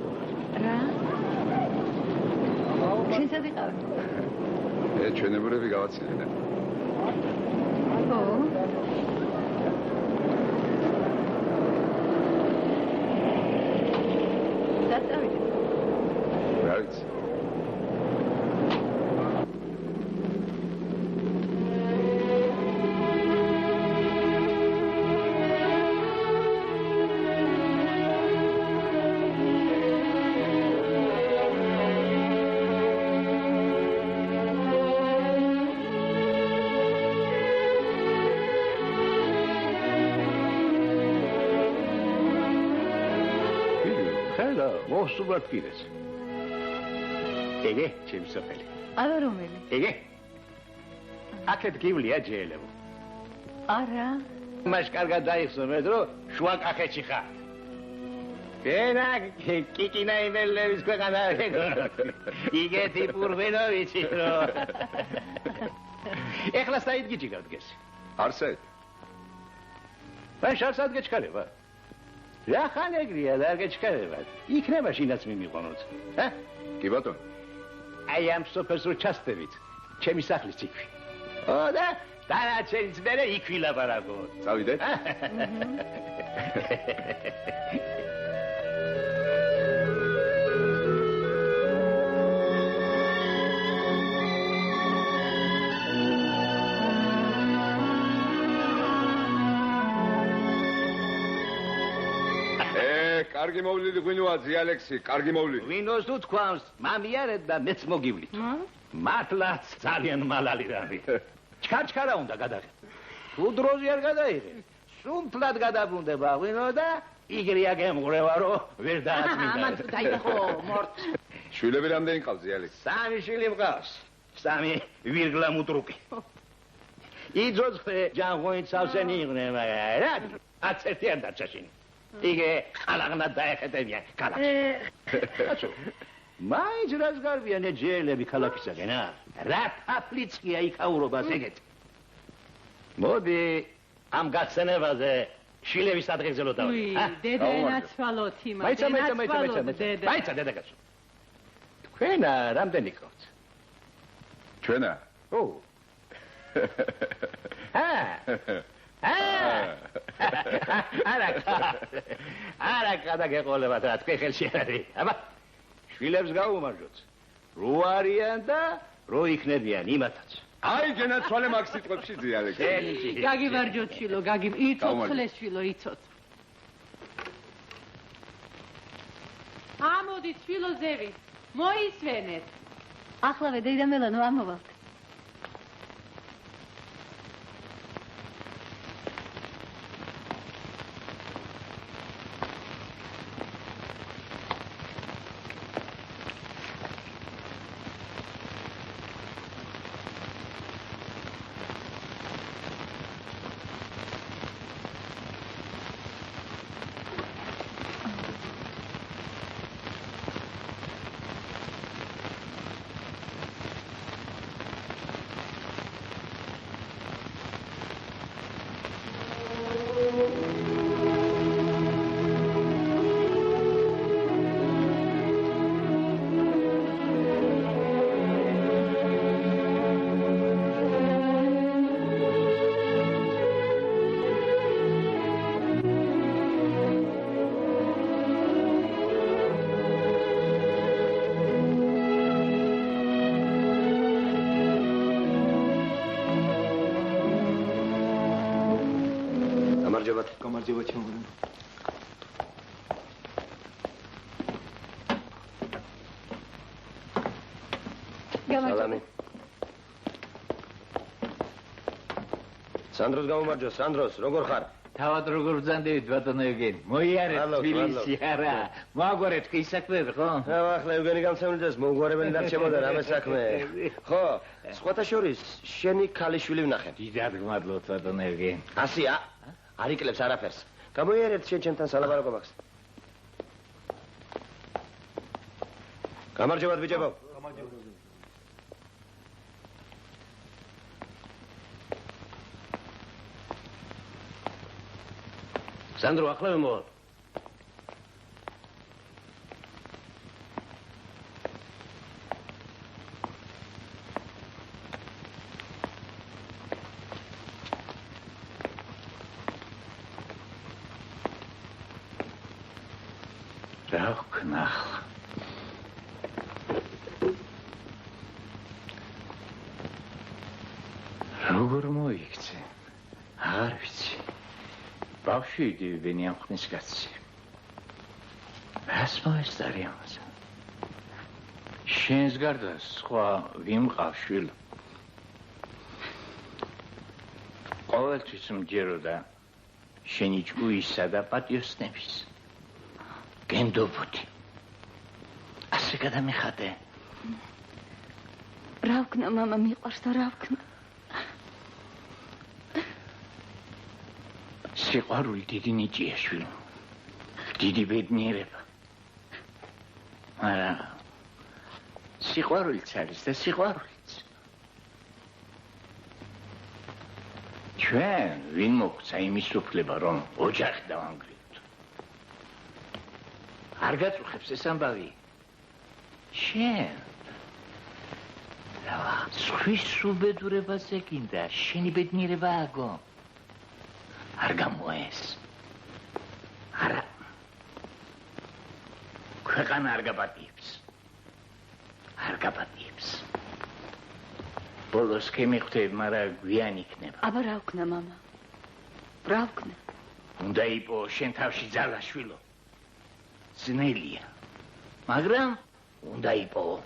რა? შენსაც იყავ? ჩვენებურები გავაცილეთ. ო? დაწავიდე. რა ვიცი. მოსულა თქვენს. ეგე, ჩემი სოფელი. არა რომელი? ეგე. აქეთ გივლია ჯელებო. არა. მას კარგად დაიხსენეთ, რომ შუა კახეთში ხარ. ენა კიკინა იმელების ქვეყანა ეგო. იგეთი პურვენოვიჩი რო. ეხლა საით გიჭირდა დგეს. არსად? მე შარსად გეჩქარება. რა ხან ეგრეა და არ გეჩქარებათ. იქნება შინაც მიმიყონოთ. ჰა? კი ბატონო. აი ამ სოფელს რო ჩასწევით, ჩემი სახლის იქვი. ო და დანარჩენიც მერე იქვი ლაპარაკობთ. წავიდეთ? კარგი მოვლილი ღვინოა ზიალექსი, კარგი მოვლილი. ღვინოს თუ თქვამს, მამიარეთ და მეც მოგივლით. მართლაც ძალიან მალალი რამე. ჩქარჩქარა უნდა გადაღე. თუ დროზე არ გადაიღე, სუმფლად გადაბრუნდება ღვინო და იგრია გემღრევა რომ ვერ დააწმინდა. ამან თუ დაიხო მორთ. შვილები რამდენი ყავს ზიალექსი? 3 შვილი მყავს. 3 ვირგლა მუტრუკი. იძოცხე ჯანღვინც ავსენი იყვნენ, მაგრამ რა? 10 არ დარჩა. იგე ხალაღნად დაეხეთებიან ქალაქში. კაცო, მაინც რას გარბიან ჯეელები ქალაქისაგენ, ა? რა თაფლიცკია იქაურობას ეგეთი. მოდი ამ გაცნებაზე შილების ადგილზე ლოდავ. დედა ენაცვალოთ იმას. მაიცა. მაიცა დედა კაცო. თქვენა რამდენი გყავთ? ჩვენა? ო. არა გადაგეყოლებათ რა თქვენ ხელში არის. აბა შვილებს გაუმარჯოთ. რო არიან და რო იქნებიან იმათაც. აი გენაცვალე მაგ სიტყვებში ძიალე. გაგივარჯოთ შვილო, იცოთ ხლეს შვილო, იცოთ. ამოდით შვილო ზევი, მოისვენეთ. ახლავე დედა მელანო ამოვალთ. გამარჯობა ჩემგან. სალამი. სანდროს გამომარჯვა, სანდროს, როგორ ხარ? თავად როგორ ბრძანდებით ბატონო ევგენი? მოიარეთ თბილისი არა. მოაგვარეთ კი საქმეები, ხო? ახლა ევგენი გამცემლდეს მოუგვარებელი დარჩებოდა რამე საქმე. ხო, სხვათა შორის შენი ქალიშვილი ვნახე. დიდად გმადლობთ ბატონო ევგენი. ასია? არ იკლებს არაფერს. გამოიარეთ შენ ჩემთან სალაპარაკო მაქვს. გამარჯობათ ბიჭებო. სანდრო ახლავე მოვალ. როგორ მოიქცე? არ ვიცი. ბავშვი იდივენი ამ ხნის კაცი. რას მოესწარი ამაზე? შენს გარდა სხვა ვინ მყავს შვილო? ყოველთვის მჯეროდა შენი ჭკუისა და პატიოსნების. გენდობოდი. ასე გადამიხადე. რა ვქნა მამა მიყვარს და რა ვქნა? სიყვარული დიდი ნიჭია შვილო. დიდი ბედნიერება. მაგრამ სიყვარულიც არის და სიყვარულიც. ჩვენ ვინ მოგცა იმის უფლება რომ ოჯახი დავანგრიოთ? არ გაწუხებს ეს ამბავი? შენ რა სხვის უბედურებაზე გინდა შენი ბედნიერება აგო? არ გამოეს. არა. ქვეყანა არ გაპატიებს. არ გაპატიებს. ბოლოს გემიხვდები, მაგრამ გვიან იქნება. აბა რა ვქნა მამა? რა ვქნა? უნდა იპოვო შენ თავში ძალა შვილო. ძნელია. მაგრამ უნდა იპოვო.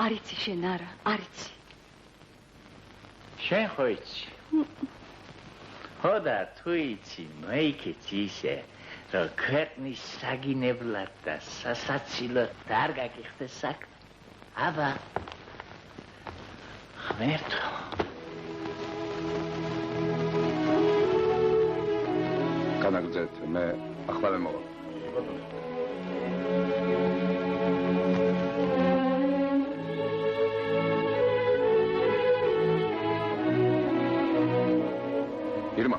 არ იცი შენ არა, არ იცი. შენ ხო იცი? ხოდა თუ იცი, მოიქეცი ისე, რომ ქვეყნის საგინებლად და სასაცილოდ არ გაგიხდეს საქმე. აბა, ღმერთო. განაგრძეთ, მე ახლავე მოვალ. ირმა.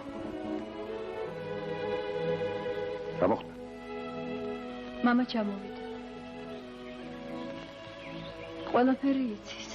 რა მოხდა? მამა ჩამოვიდა. ყველაფერი იცის.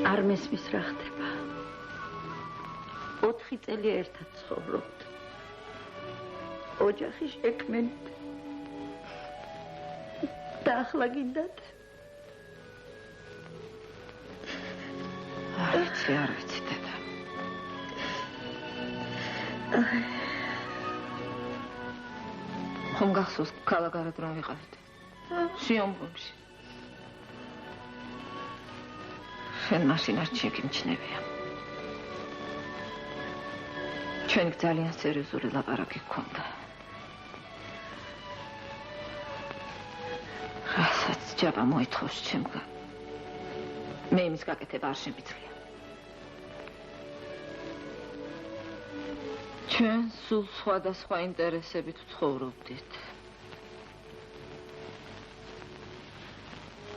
არ მესმის რა ხდება. 4 წელი ერთად ცხოვრობთ. ოჯახი შექმნით. და ახლა გინდათ? არ ვიცი დედა. ხომ გახსოვს ქალაქარად რომ ვიყავით? შიომბომში. შენ მაშინ არ შეგიმჩნევია. ჩვენ ძალიან სერიოზული ლაპარაკი გქონდა. რასაც ჯაბა მოითხოვს ჩემგან. მე იმის გაკეთება არ შემიძლია. ჩვენ სულ სხვადასხვა ინტერესებით ვცხოვრობდით.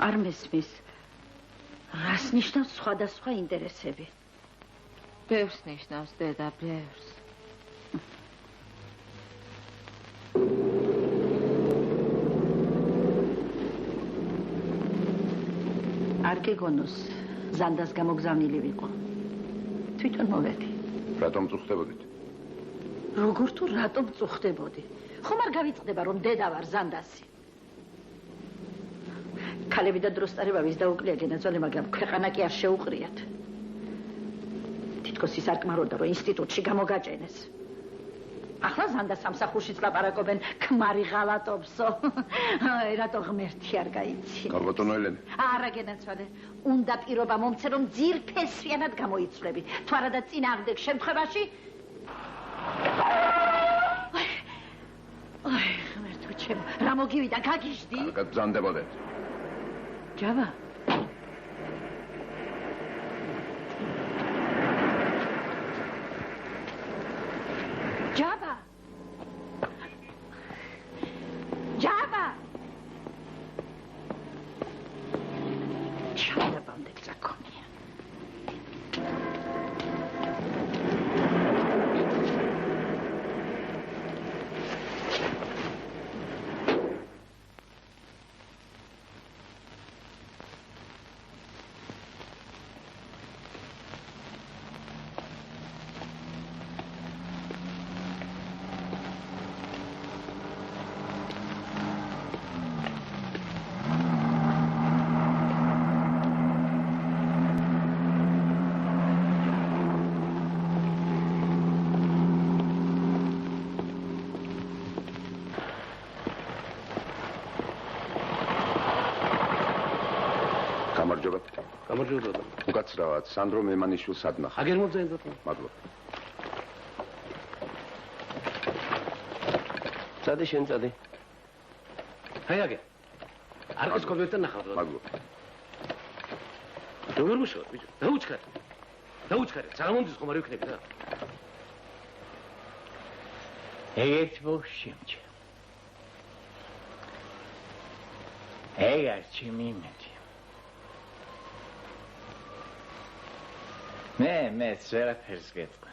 არ მესმის. რას ნიშნავს სხვადასხვა ინტერესები? ბევრს ნიშნავს დედა, ბევრს. არ გეგონოს ზანდას გამოგზავნილი ვიყო. თვითონ მოვედი. რატომ წუხდებოდით? როგორ თუ რატომ წუხდებოდი? ხომ არ გავიწყდება რომ დედა ვარ ზანდასი. ქალები და დროსტარება ვის დაუკლია გენაცვალე, მაგრამ ქვეყანა კი არ შეუყრიათ. თითქოს ის არ კმარობდა რომ ინსტიტუტში გამოგაჭენეს. ახლა ზანდა სამსახურშიც ლაპარაკობენ ქმარი ღალატობსო. აი რატო ღმერთი არ გაიცი. გალბატონო ელენე. არა გენაცვალე, უნდა პირობა მომცე რომ ძირფესვიანად გამოიცვლები. თუ არა და წინააღმდეგ შემთხვევაში აი ღმერთო ჩემო, რა მოგივიდა გაგიჟდი? კარგად ბრძანდებოდეთ. ჯავა ჯავა ჯავა ჩადებამდე გზაქონია. გამარჯობა. უკაცრავად, სანდრო მემანიშვილს ადნახა. აგერ მოგზაინდ ბატონო. მადლობა. წადი შენ წადი. აი აგერ. არ გისკობერთან ნახავთ. მადლობა. როგორ მუშაობ ბიჭო? დაუჩქარე. დაუჩქარე. საღამომდის ხომ არ ვიქნები რა? ეგეთ მოშემჭე. ეგ ჩემი იმედი. მე ვერაფერს გეტყვი.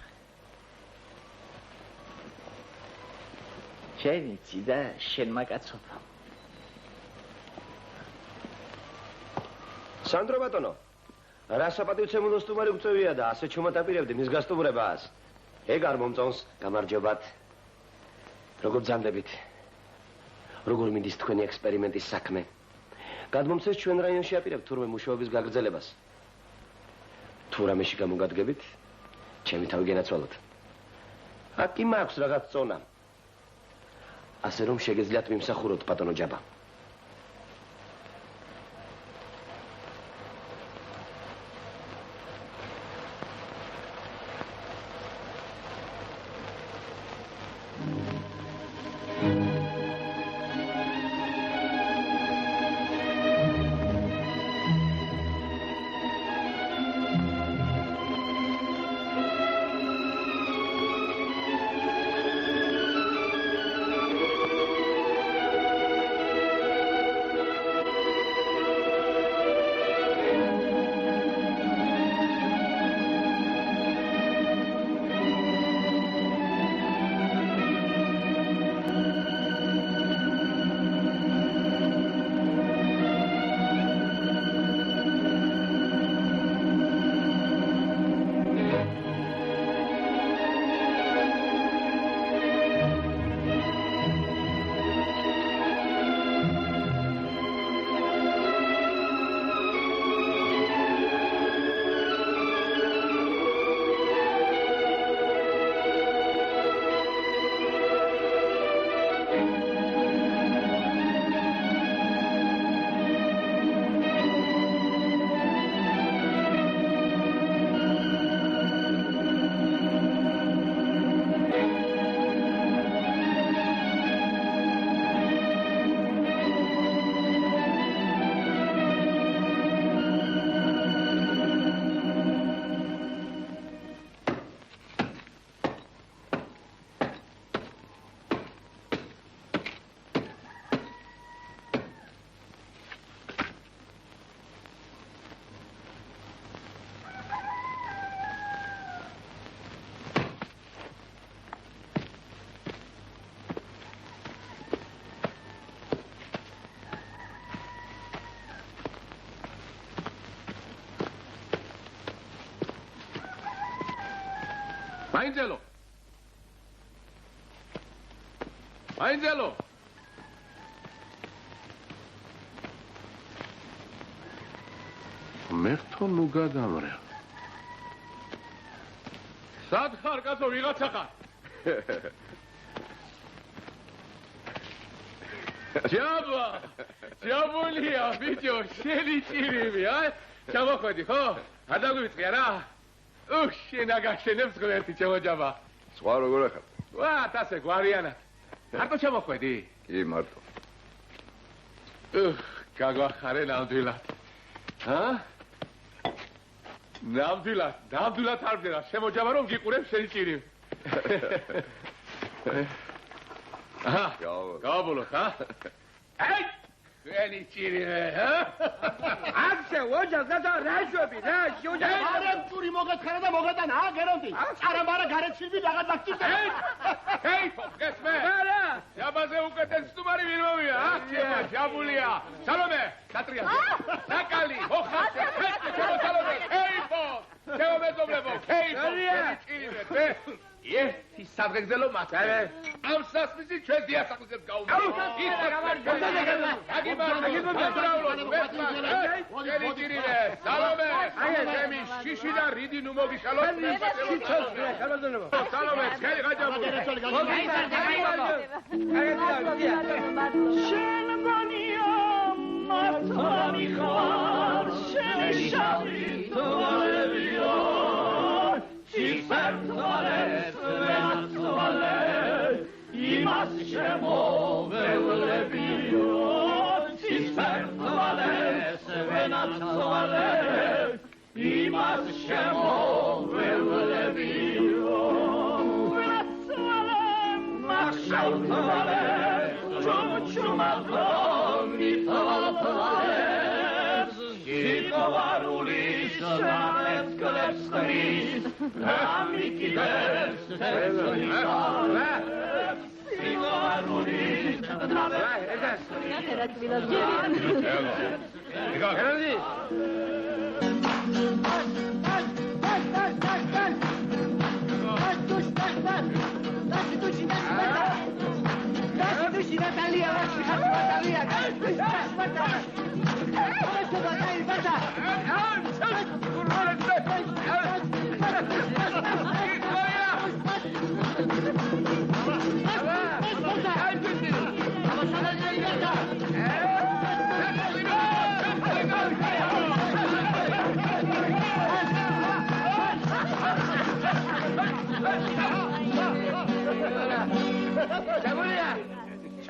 შენ იცი და შენ მაკაცობა. სანდრო ბატონო, რა საპატივცემულო სტუმარი გვწევია და ასე ჩუმატაპირებდი მის გასტუმრებას. ეგ არ მომწონს, გამარჯობათ. როგორ ბრძანდებით? როგორ მინდის თქვენი ექსპერიმენტის საქმე? გადმომცეს ჩვენ რაიონში აპირებთ თურმე მუშაობის გაგრძელებას. თუ რამეში გამოგადგებით, ჩემი თავი გენაცვალოთ. აქ კი მაქვს რაღაც წონა. ასე რომ შეგეძლიათ მიმსახუროთ ბატონო ჯაბა. მაინძელო. მაინძელო. მერტო ნუ გადამრე. სად ხარ კაცო ვიღაცა ხარ? ჯაბა, ჯაბულია ბიჭო, შენი ჭირივი, ჩამოხვედი ხო? არ დაგვიწყია რა? შენ აგაშენებს ღმერთი ჩემოჯაბა. სხვა როგორ ახარ? ასე გვარიანად. მარტო ჩამოხვედი? კი, მარტო. გაგვახარე ნამდვილად. ნამდვილად არ ვდგება, შემოჯაბა რომ გიყურებ შენი ჭირივი. გავაბოლოთ, აი! ვენი ჭირივე, აქ ოჯახ და რაშვები, რა, ოჯახ. არემტური მოგეთხარა და მოგეტანა, გერონდი. წარამარა გარეთშივი რაღაც დაგჭირდა. ჰეი, ფოქესმე. რა? ჯაბაზე უკეთეს სტუმარი ვინ მოვია, ჯაბულია. სალომე, სატრია. ნაკალი, მოხალხე, სალომე. ჰეი, ფო. შემომეძობლებო, ჰეი, ფო. ჭირივე, ერთი სადღეგრძელო მათგე. ამ სასმისი ჩვენ დიასახლისებს გაუმართ. ისე სალომე, ჩემი შიში და რიდი ნუ მოგიშალოთ. სალომე, ხელი გაჯაბული. შენ მგონია მართალი ხარ, შენ შავი თვალებია. Ciferdales venatale, imas shemovelebio. Ciferdales venatale, imas shemovelebio. Venatale, machshavtale, chum-chumatol mitvaltale. Sitovarulis, shamet klepskris, amikiders, tezonitales. Sitovarulis,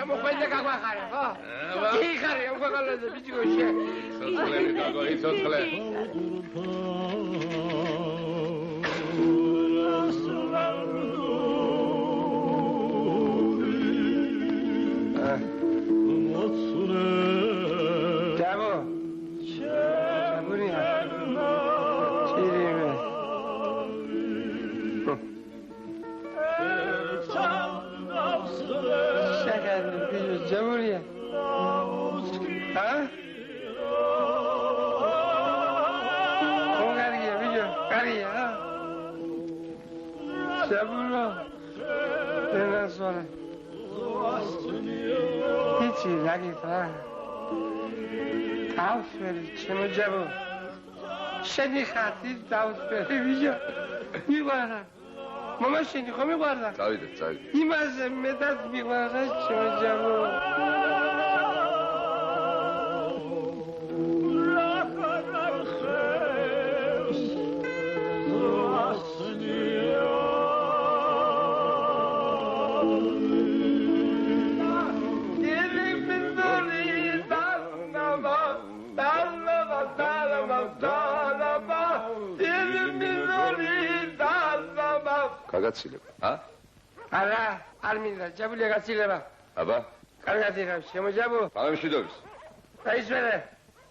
შემოხვედე გაგვახარე, ხო? იხარე, უყალოზე ბიჭოშე. ცოცხლები გაგოი ცოცხლე. Чаво. Чабурия. Чириве. Чабурия. Онгария, видео, кария. Чабуро. Тенасоне. Იცი რა გითხრა? დავსვერი შემოჯაბო. შენი ხათი დავსვერი ვიჟო. მიყვარა. მამა შენი ხომ მიყვარდა? წავიდე. იმაზე მეტად მიყვარა შემოჯაბო. გაგაცილება, არა, არ მინდა, ჯაბულია გაცილება. აბა? კარგად იღებ, შემოჯაბო. გამშვიდობის. დაისვენე.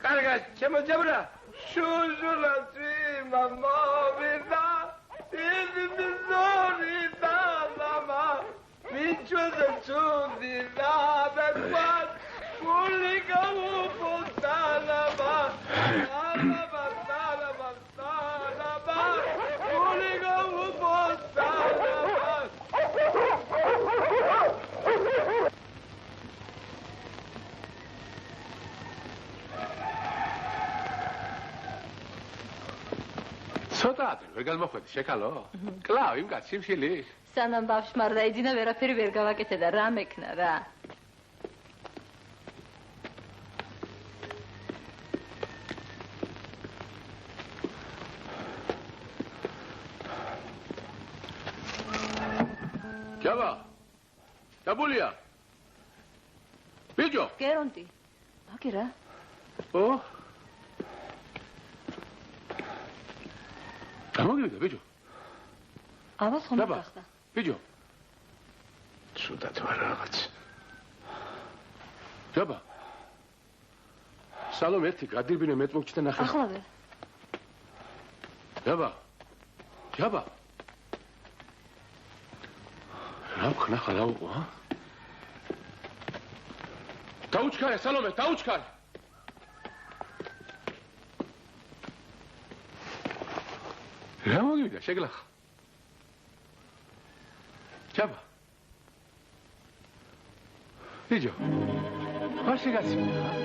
კარგად, შემოჯაბურა. შუჟულა ძიმა მოვიდა. დიდი მიზორი დალამა. მიჩვენე ჩუნდი დაბეკვად. გული გაუფუტალამა. ალამა, ალამა, ალამა. გული გაუფუტალამა. ცოტა ადრე ვერ გადმოხვედი შეკალო? კლავ იმ კაცს სიმშილის? სანამ ბავშვმა არ დაიძინა ვერაფერი ვერ გავაკეთე და რა მექნა რა. ჯაბა. დაბულია. ბიჭო. გერონტი. აკი რა? ო? გამოგივიდა ბიჭო. აბა ხომ გახდა? ბიჭო. ცუდად ვარ რაღაც. ჯაბა. სალომ ერთი გაdirბინე მეტმოჩდა ნახე. ახლავე. ჯაბა. ჯაბა. რა ხნა ხალა უყვა? დაუჩქარე სალომე, დაუჩქარე. რა მოგივიდა შეგლახა? ჯაბა. ბიჭო. არ შეგაცმიდა.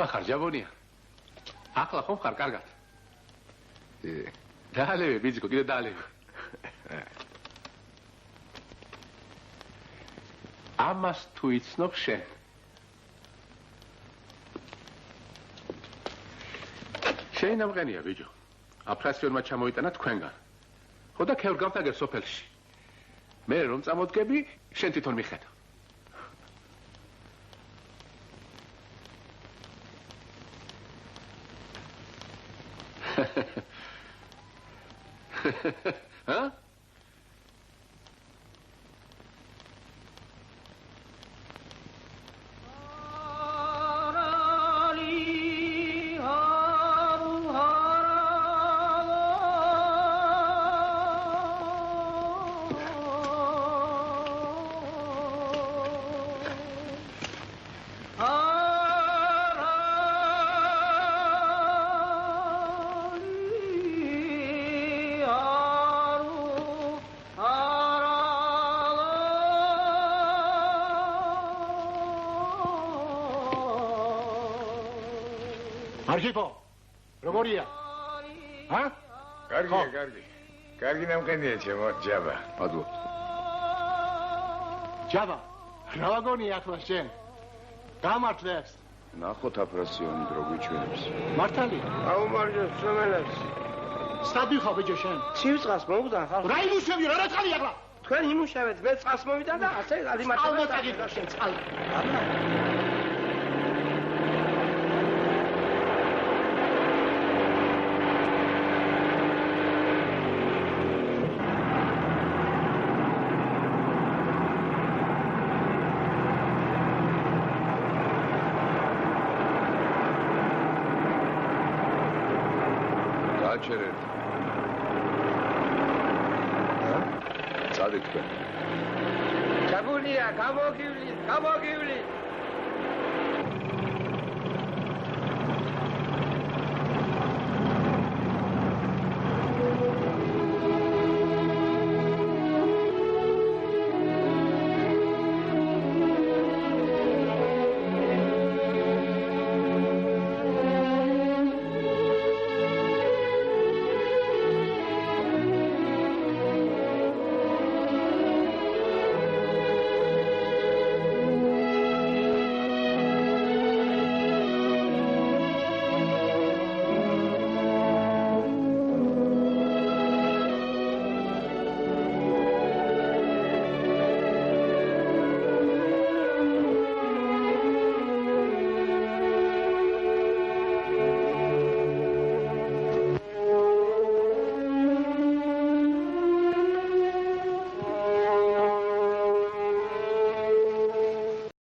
ხარ ჯაბონია. ახლა ხომ ხარ კარგად? დაალევე ბიძიკო, კიდე დაალევე. ამას თუ იცნობ შენ. შენ ამღენია ბიჭო. აფრასიონმა ჩამოიტანა თქვენგან. ხო და ქეორ გამთაგერ სოფელში. მე რომ წამოდგები, შენ თვითონ მიხედა. ჰა? არქიპო როგორია? ჰა? კარგია, კარგი. კარგი ნამყენია ჩემო ჯაბა. მადლობთ. ჯაბა, რა ვაგონია ახლა შენ? გამართლებს. ნახოთ აფრასიონი დრო გვიჩვენებს. მართალია? აუმარჯო სომელებს. სტადიხა ბიჭო შენ. ცივწყას მოგდან ხალხ. რა იმუშავი რა წყალი ახლა? თქვენ იმუშავეთ, მე წყალს მოვიდა და ასე ალიმატა. ალმოწაგიხა შენ წყალ. გაჩერეთ. წადით თქვენ. ჩაგულია, გამოგივლით.